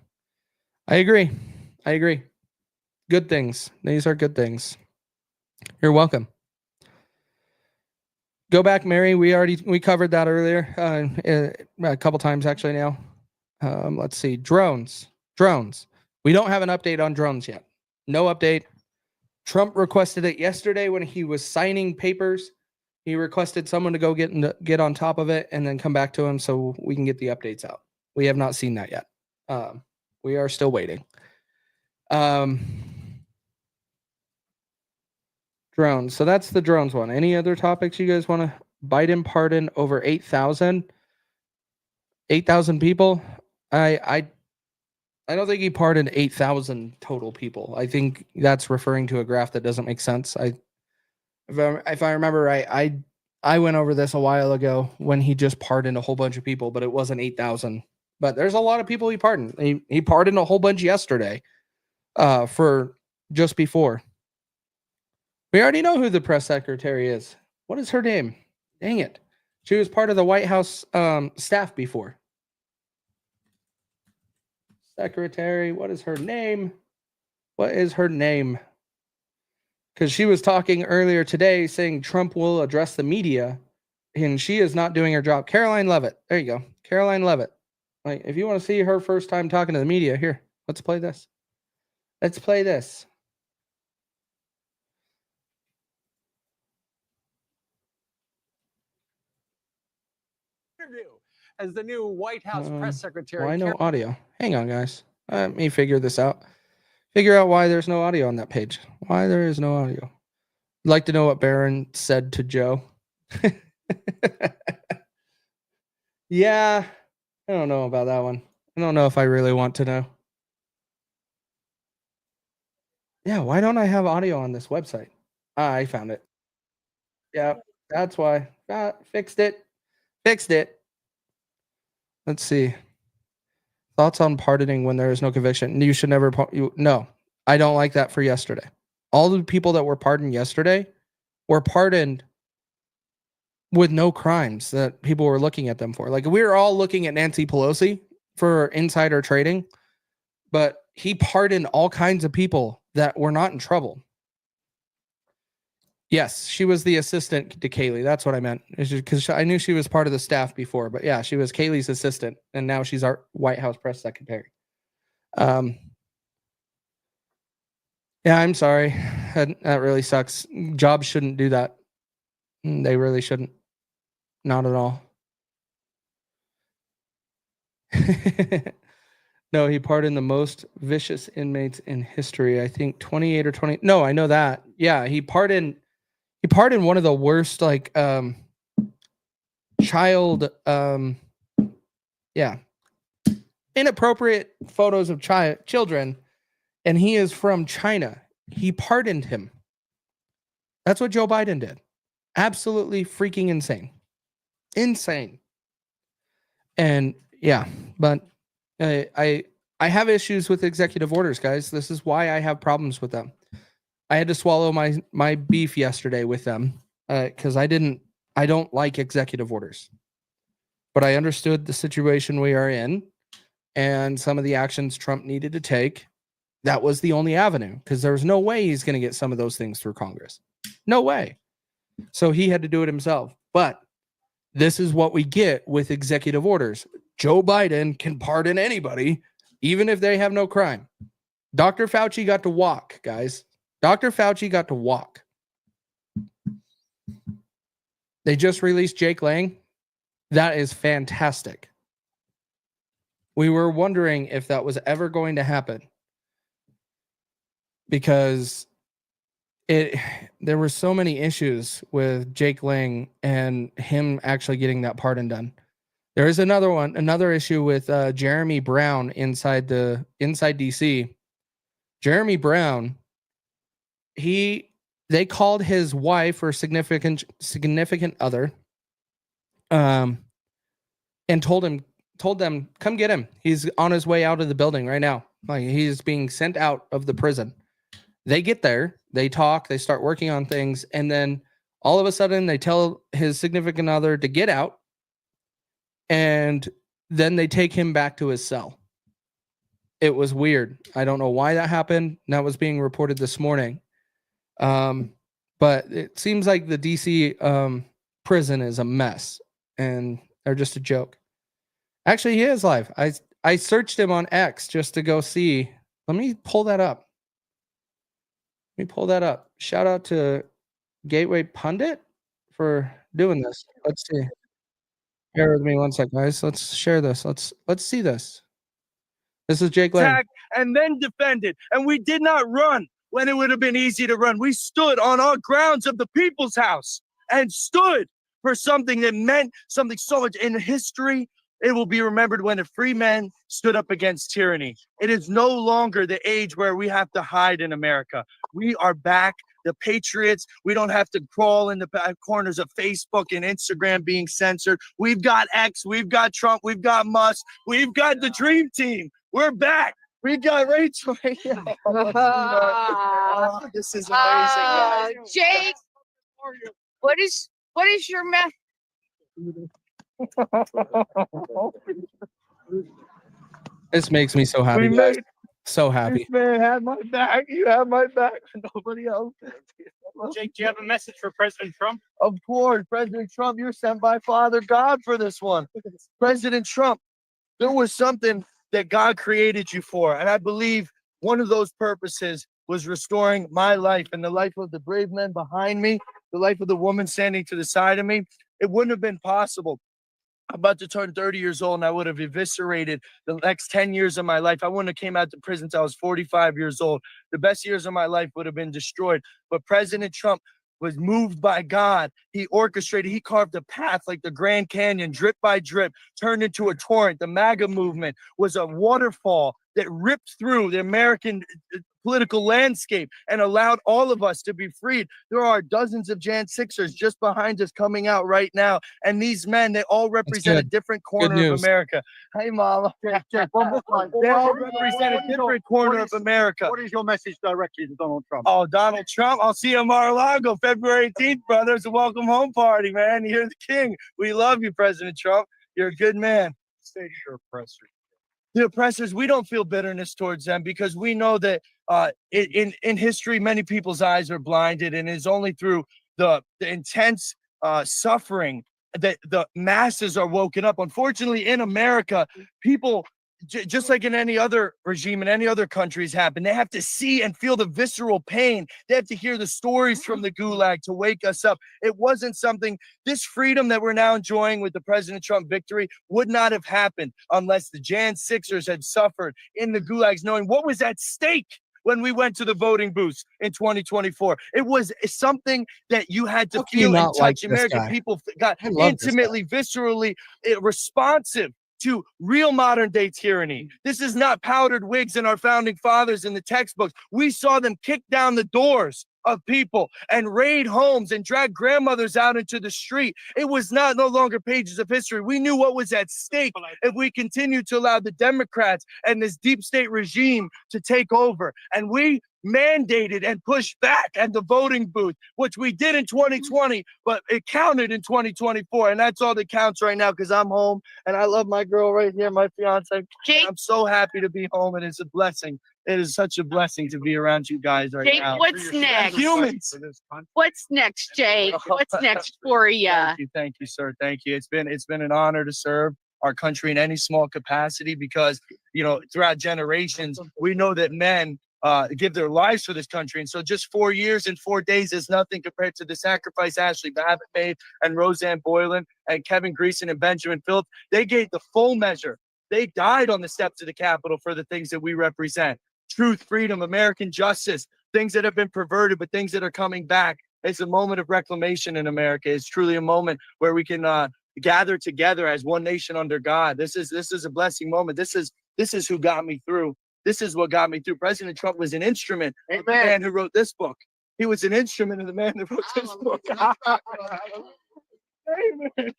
I agree. Good things. These are good things. You're welcome. Go back, Mary. We covered that earlier a couple times actually now. Let's see. Drones. We don't have an update on drones yet. No update. Trump requested it yesterday when he was signing papers. He requested someone to go get on top of it and then come back to him so we can get the updates out. We have not seen that yet. We are still waiting. Drones. So that's the drones one. Any other topics you guys want to? Biden pardon over 8,000 people. I don't think he pardoned 8,000 total people. I think that's referring to a graph that doesn't make sense. If I remember right, I went over this a while ago when he just pardoned a whole bunch of people, but it wasn't 8,000. But there's a lot of people he pardoned. He pardoned a whole bunch yesterday for just before. We already know who the press secretary is. What is her name? Dang it. She was part of the White House staff before. Secretary, what is her name? Because she was talking earlier today saying Trump will address the media, and she is not doing her job. Caroline Leavitt. There you go. Caroline Leavitt. Like, if you want to see her first time talking to the media, here, let's play this. Interview as the new White House press secretary. Why no audio? Hang on, guys. Let me figure this out. Figure out why there's no audio on that page. Why there is no audio. I'd like to know what Barron said to Joe. Yeah, I don't know about that one. I don't know if I really want to know. Yeah, why don't I have audio on this website? I found it. Yeah, that's why. Fixed it. Let's see. Thoughts on pardoning when there is no conviction. You should never. No, I don't like that for yesterday. All the people that were pardoned yesterday were pardoned with no crimes that people were looking at them for. Like, we were all looking at Nancy Pelosi for insider trading, but he pardoned all kinds of people that were not in trouble. Yes, she was the assistant to Kayleigh. That's what I meant. Because I knew she was part of the staff before, but yeah, she was Kayleigh's assistant, and now she's our White House press secretary. Yeah, I'm sorry. That really sucks. Jobs shouldn't do that. They really shouldn't. Not at all. No, he pardoned the most vicious inmates in history. I think 28 or 20. No, I know that. Yeah, he pardoned one of the worst, like, child, inappropriate photos of children, and he is from China. He pardoned him. That's what Joe Biden did. Absolutely freaking insane. insane. And yeah, but I have issues with executive orders, guys. This is why I have problems with them. I had to swallow my beef yesterday with them because I don't like executive orders. But I understood the situation we are in and some of the actions Trump needed to take. That was the only avenue because there was no way he's going to get some of those things through Congress. No way. So he had to do it himself. But this is what we get with executive orders. Joe Biden can pardon anybody, even if they have no crime. Dr. Fauci got to walk, guys. Dr. Fauci got to walk. They just released Jake Lang. That is fantastic. We were wondering if that was ever going to happen because there were so many issues with Jake Lang and him actually getting that pardon done. There is another issue with Jeremy Brown inside DC. Jeremy Brown, they called his wife or significant other, and told them, come get him. He's on his way out of the building right now. Like, he's being sent out of the prison. They get there, they talk, they start working on things, and then all of a sudden they tell his significant other to get out, and then they take him back to his cell. It was weird. I don't know why that happened. That was being reported this morning. But it seems like the DC prison is a mess, and they're just a joke. Actually, he is live. I searched him on X just to go see. Let me pull that up. Shout out to Gateway Pundit for doing this. Let's see. Bear with me one sec, guys. Let's share this. Let's see this. This is Jake Lang. And then defended. And we did not run when it would have been easy to run. We stood on our grounds of the people's house and stood for something that meant something so much in history. It will be remembered when a free man stood up against tyranny. It is no longer the age where we have to hide in America. We are back. The Patriots, we don't have to crawl in the back corners of Facebook and Instagram being censored. We've got X, we've got Trump, we've got Musk, we've got the dream team. We're back. We got Rachel. This is amazing, guys. Jake, what is your message? This makes me so happy, guys. So happy. This man had my back. You have my back. Nobody else. Jake, do you have a message for President Trump? Of course, President Trump, you're sent by Father God for this one. President Trump, there was something that God created you for. And I believe one of those purposes was restoring my life and the life of the brave men behind me, the life of the woman standing to the side of me. It wouldn't have been possible. I'm about to turn 30 years old, and I would have eviscerated the next 10 years of my life. I wouldn't have came out to prison until I was 45 years old. The best years of my life would have been destroyed. But President Trump was moved by God. He orchestrated, he carved a path like the Grand Canyon, drip by drip, turned into a torrent. The MAGA movement was a waterfall that ripped through the American political landscape and allowed all of us to be freed. There are dozens of Jan 6ers just behind us coming out right now. And these men, they all represent a different corner of America. Hey, Mama. They all represent a different corner of America. What is your message directly to Donald Trump? Oh, Donald Trump, I'll see you in Mar-a-Lago, February 18th, brother. It's a welcome home party, man. You're the king. We love you, President Trump. You're a good man. Say to your oppressors. The oppressors, we don't feel bitterness towards them because we know that in history, many people's eyes are blinded, and it's only through the intense suffering that the masses are woken up. Unfortunately, in America, people, just like in any other regime in any other countries happen, they have to see and feel the visceral pain. They have to hear the stories from the gulag to wake us up. It wasn't something, this freedom that we're now enjoying with the President Trump victory would not have happened unless the Jan 6ers had suffered in the gulags, knowing what was at stake when we went to the voting booths in 2024. It was something that you had to feel and touch. American people got intimately, viscerally responsive to real modern day tyranny. This is not powdered wigs in our founding fathers in the textbooks. We saw them kick down the doors of people and raid homes and drag grandmothers out into the street. It was no longer pages of history. We knew what was at stake if we continued to allow the Democrats and this deep state regime to take over. And we mandated and pushed back at the voting booth, which we did in 2020, but it counted in 2024. And that's all that counts right now, because I'm home and I love my girl right here, my fiance. Jake, I'm so happy to be home, and it's a blessing. It is such a blessing to be around you guys right Jake, now. what's next? Humans. What's next, Jake? What's next for you? Thank you, sir. Thank you. It's been an honor to serve our country in any small capacity, because throughout generations we know that men give their lives for this country, and so just 4 years and 4 days is nothing compared to the sacrifice Ashley Babbitt made, and Roseanne Boylan and Kevin Greason and Benjamin Phillips. They gave the full measure. They died on the steps of the Capitol for the things that we represent: truth, freedom, American justice, things that have been perverted, but things that are coming back. It's a moment of reclamation in America. It's truly a moment where we can gather together as one nation under God. This is a blessing moment. This is who got me through. This is what got me through. President Trump was an instrument of the man who wrote this book. He was an instrument of the man that wrote this book. Amen.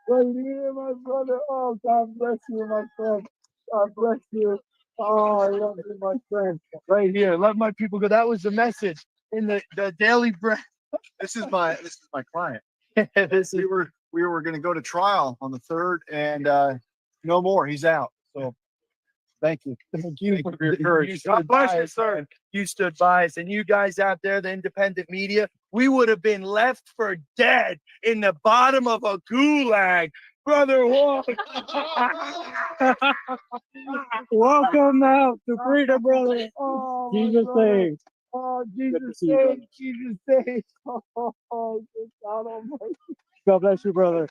Right here, my brother. Oh, God bless you, my friend. God bless you. Oh, I love you, my friend. Right here. Let my people go. That was the message in the Daily Bread. This is my client. This is We were going to go to trial on the 3rd, and no more. He's out. So thank you. Thank you for your courage. God bless you, sir. You stood by us, and you guys out there, the independent media, we would have been left for dead in the bottom of a gulag. Brother Walk. Welcome out to freedom, brother. Oh, Jesus save. Oh, Jesus save. Jesus save. Oh, good God Almighty. God bless you, brother.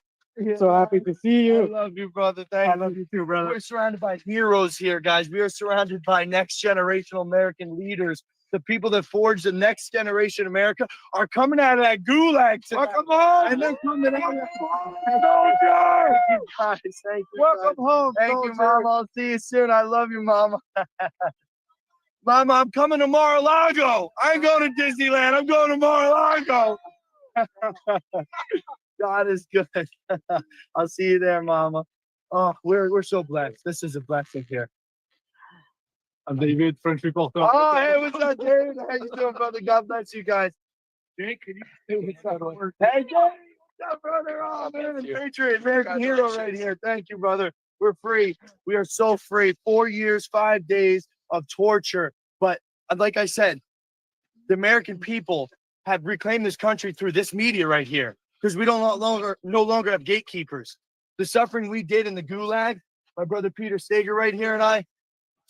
So happy to see you. I love you, brother. Thank you. I love you too, brother. We're surrounded by heroes here, guys. We are surrounded by next generational American leaders. The people that forge the next generation America are coming out of that gulag tonight. Welcome home. And they're coming out of that. Thank you, guys. Thank you. Welcome home. Thank you, Mama. I'll see you soon. I love you, Mama. Mama, I'm coming to Mar-a-Lago. I ain't going to Disneyland. I'm going to Mar-a-Lago. God is good. I'll see you there, Mama. Oh, we're so blessed. This is a blessing here. I'm David, French people. Oh, hey, what's up, David? How you doing, brother? God bless you guys. Jake, can you Hey, Jake, what's up, brother? Oh, man, Patriot, American hero right here. Thank you, brother. We're free. We are so free. 4 years, 5 days of torture. But like I said, the American people have reclaimed this country through this media right here, because we no longer have gatekeepers. The suffering we did in the gulag, my brother Peter Sager right here and I,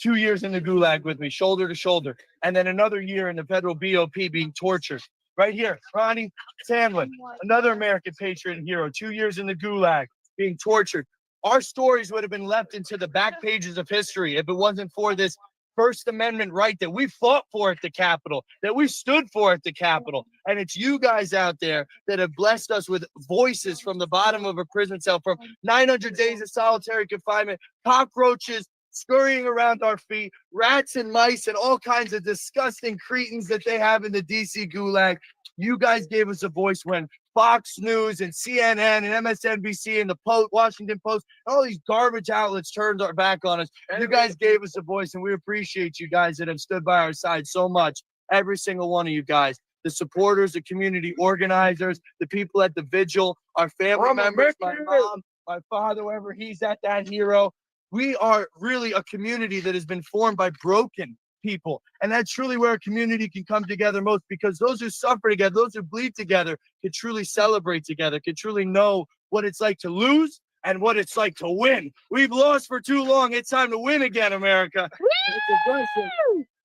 2 years in the gulag with me, shoulder to shoulder, and then another year in the federal BOP being tortured. Right here, Ronnie Sandlin, another American patriot and hero, 2 years in the gulag being tortured. Our stories would have been left into the back pages of history if it wasn't for this First Amendment right that we fought for at the Capitol, that we stood for at the Capitol. And it's you guys out there that have blessed us with voices from the bottom of a prison cell, from 900 days of solitary confinement, cockroaches scurrying around our feet, rats and mice and all kinds of disgusting cretins that they have in the DC gulag. You guys gave us a voice when Fox News and CNN and MSNBC and the Washington Post, all these garbage outlets turned our back on us. You guys gave us a voice, and we appreciate you guys that have stood by our side so much. Every single one of you guys, the supporters, the community organizers, the people at the vigil, our family members, my mom, my father, whoever he's at, that hero. We are really a community that has been formed by broken people. And that's truly where a community can come together most, because those who suffer together, those who bleed together, can truly celebrate together, can truly know what it's like to lose and what it's like to win. We've lost for too long. It's time to win again, America. It's a blessing.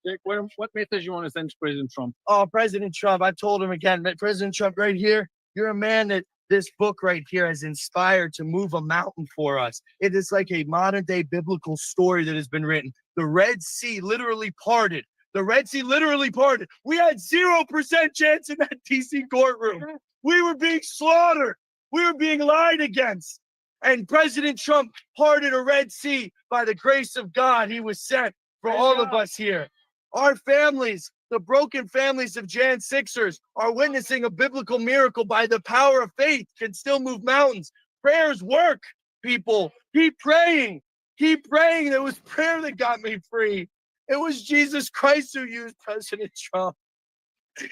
Jake, what message you want to send to President Trump? Oh, President Trump, I've told him again, President Trump right here, you're a man that this book right here has inspired to move a mountain for us. It is like a modern day biblical story that has been written. The Red Sea literally parted. The Red Sea literally parted. We had 0% chance in that DC courtroom. We were being slaughtered. We were being lied against. And President Trump parted a Red Sea by the grace of God. He was sent for all of us here. Our families The broken families of Jan Sixers are witnessing a biblical miracle by the power of faith can still move mountains. Prayers work, people. Keep praying. Keep praying. It was prayer that got me free. It was Jesus Christ who used President Trump.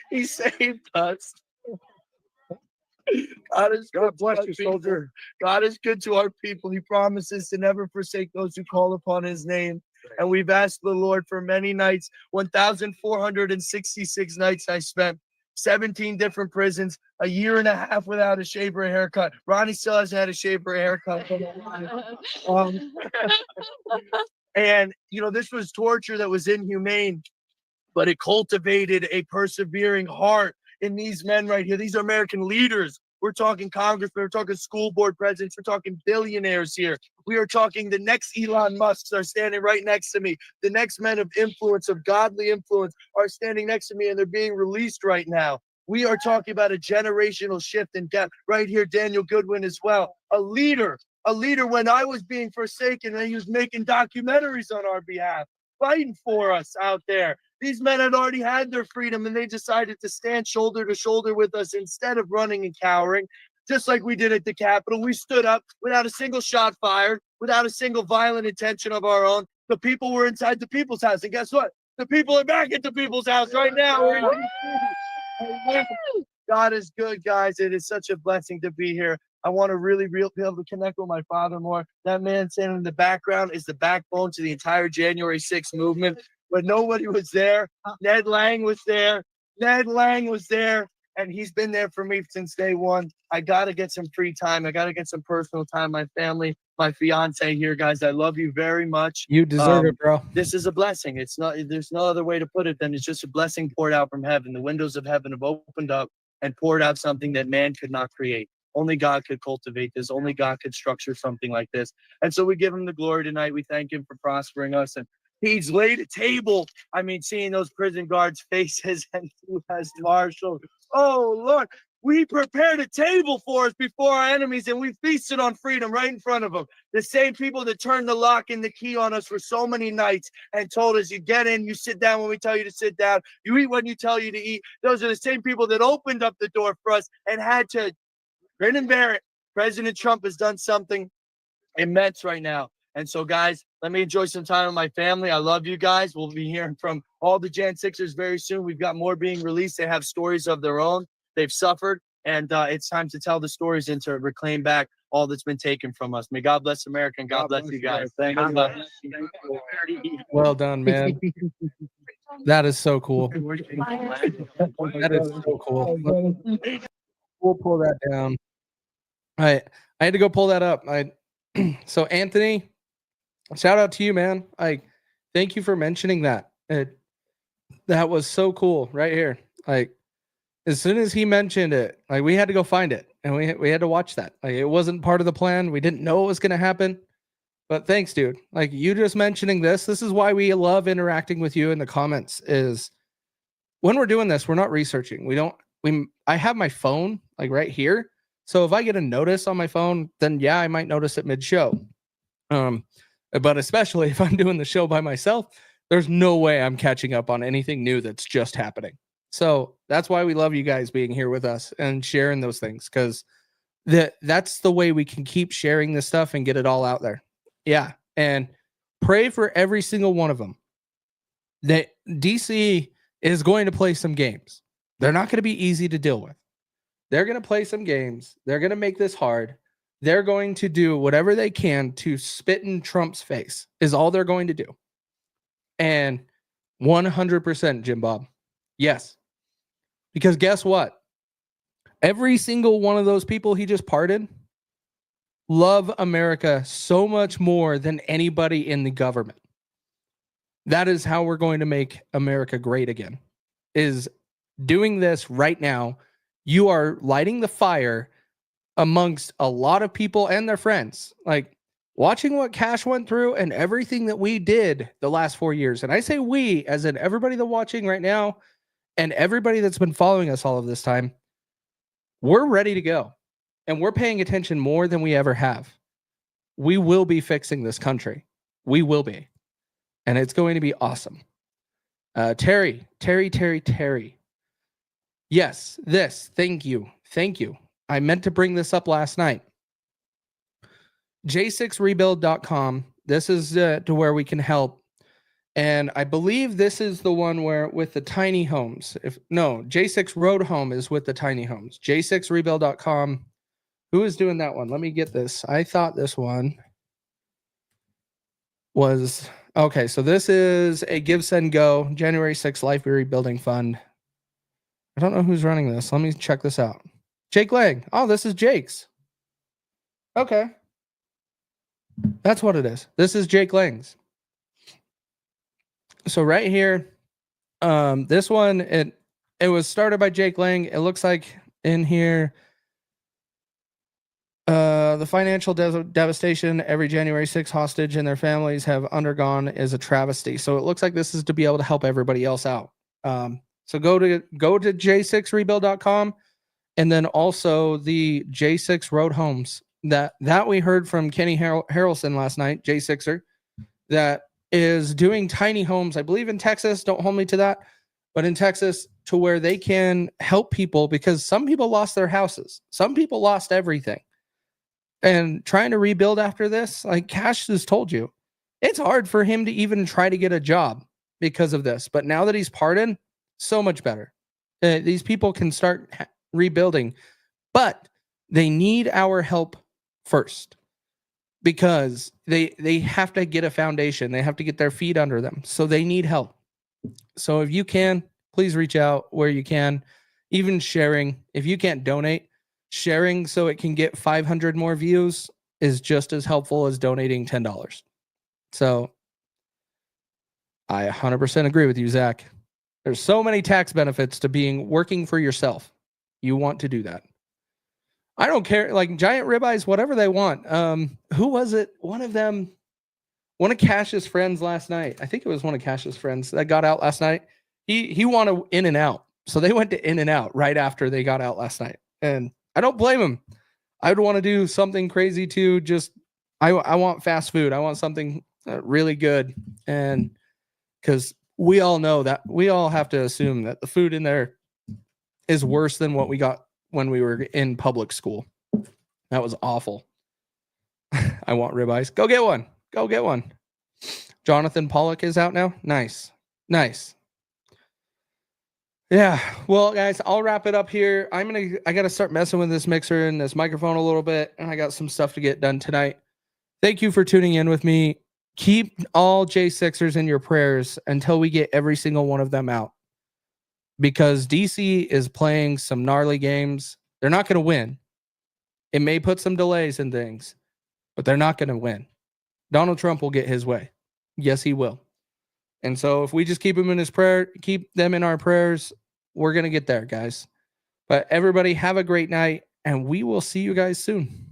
He saved us. God bless you, soldier. God is good to our people. He promises to never forsake those who call upon his name. And we've asked the Lord for many nights, 1,466 nights I spent, 17 different prisons, a year and a half without a shave or a haircut. Ronnie still hasn't had a shave or a haircut. And, this was torture that was inhumane, but it cultivated a persevering heart in these men right here. These are American leaders. We're talking congressmen, we're talking school board presidents, we're talking billionaires here. We are talking the next Elon Musks are standing right next to me. The next men of influence, of godly influence, are standing next to me, and they're being released right now. We are talking about a generational shift in death. Right here, Daniel Goodwin as well. A leader when I was being forsaken, and he was making documentaries on our behalf, fighting for us out there. These men had already had their freedom, and they decided to stand shoulder to shoulder with us instead of running and cowering, just like we did at the Capitol. We stood up without a single shot fired, without a single violent intention of our own. The people were inside the people's house. And guess what? The people are back at the people's house right now. God is good, guys. It is such a blessing to be here. I want to really be able to connect with my father more. That man standing in the background is the backbone to the entire January 6th movement. But nobody was there. Ned Lang was there. And he's been there for me since day one. I got to get some free time. I got to get some personal time. My family, my fiance here, guys. I love you very much. You deserve it, bro. This is a blessing. There's no other way to put it than it's just a blessing poured out from heaven. The windows of heaven have opened up and poured out something that man could not create. Only God could cultivate this. Only God could structure something like this. And so we give him the glory tonight. We thank him for prospering us. And he's laid a table. I mean, seeing those prison guards' faces and U.S. Marshals. Oh, Lord. We prepared a table for us before our enemies, and we feasted on freedom right in front of them. The same people that turned the lock and the key on us for so many nights and told us, you get in, you sit down when we tell you to sit down, you eat when you tell you to eat. Those are the same people that opened up the door for us and had to grin and bear it. President Trump has done something immense right now. And so, guys, let me enjoy some time with my family. I love you guys. We'll be hearing from all the Jan Sixers very soon. We've got more being released. They have stories of their own. They've suffered, and it's time to tell the stories and to reclaim back all that's been taken from us. May God bless America, and God bless you guys. Thank you. Well done, man. That is so cool. That is so cool. We'll pull that down. I had to go pull that up. So Anthony, shout out to you, man. Thank you for mentioning that. That was so cool right here. As soon as he mentioned it, we had to go find it, and we had to watch that. It wasn't part of the plan. We didn't know it was going to happen. But thanks, dude. You just mentioning this is why we love interacting with you in the comments. Is when we're doing this, we're not researching. I have my phone right here. So if I get a notice on my phone, then yeah, I might notice it mid-show. But especially if I'm doing the show by myself, there's no way I'm catching up on anything new that's just happening. So that's why we love you guys being here with us and sharing those things, because that's the way we can keep sharing this stuff and get it all out there. Yeah. And pray for every single one of them. That DC is going to play some games. They're not going to be easy to deal with. They're going to play some games. They're going to make this hard. They're going to do whatever they can to spit in Trump's face is all they're going to do. And 100%, Jim Bob. Yes. Because guess what? Every single one of those people he just pardoned love America so much more than anybody in the government. That is how we're going to make America great again, is doing this right now. You are lighting the fire amongst a lot of people and their friends. Watching what Cash went through and everything that we did the last 4 years. And I say we, as in everybody that's watching right now and everybody that's been following us all of this time. We're ready to go. And we're paying attention more than we ever have. We will be fixing this country. We will be. And it's going to be awesome. Terry. Yes, this. Thank you. I meant to bring this up last night. j6rebuild.com. This is to where we can help. And I believe this is the one where with the tiny homes. J6 Road Home is with the tiny homes. j6rebuild.com. Who is doing that one? Let me get this. I thought this one was okay. So this is a Give, Send, Go January 6th Life Rebuilding Fund. I don't know who's running this. Let me check this out. Jake Lang. Oh, this is Jake's. Okay. That's what it is. This is Jake Lang's. So right here, this one, it was started by Jake Lang. It looks like in here, the financial devastation every January 6th hostage and their families have undergone is a travesty. So it looks like this is to be able to help everybody else out. So go to j6rebuild.com, and then also the J6 Road Homes that we heard from Kenny Harrelson last night, J6er, that is doing tiny homes, I believe in Texas. Don't hold me to that, but in Texas, to where they can help people, because some people lost their houses. Some people lost everything. And trying to rebuild after this, like Cash has told you, it's hard for him to even try to get a job because of this. But now that he's pardoned, so much better. These people can start rebuilding, but they need our help first, because they have to get a foundation. They have to get their feet under them. So they need help. So if you can, please reach out where you can. Even sharing, if you can't donate, sharing so it can get 500 more views is just as helpful as donating $10. So I 100% agree with you, Zach. There's so many tax benefits to working for yourself. You want to do that. I don't care, like giant ribeyes, whatever they want. Who was it? One of Cash's friends last night. I think it was one of Cash's friends that got out last night. He wanted In-N-Out. So they went to In-N-Out right after they got out last night. And I don't blame him. I would want to do something crazy too. Just I want fast food. I want something really good. And because we all know that, we all have to assume that the food in there is worse than what we got when we were in public school. That was awful. I want ribeyes. Go get one. Jonathan Pollock is out now. Nice. Yeah. Well, guys, I'll wrap it up here. I got to start messing with this mixer and this microphone a little bit, and I got some stuff to get done tonight. Thank you for tuning in with me. Keep all J6ers in your prayers until we get every single one of them out, because DC is playing some gnarly games. They're not going to win. It may put some delays in things, but they're not going to win. Donald Trump will get his way. Yes, he will. And so if we just keep them in our prayers, we're going to get there, guys. But everybody have a great night, and we will see you guys soon.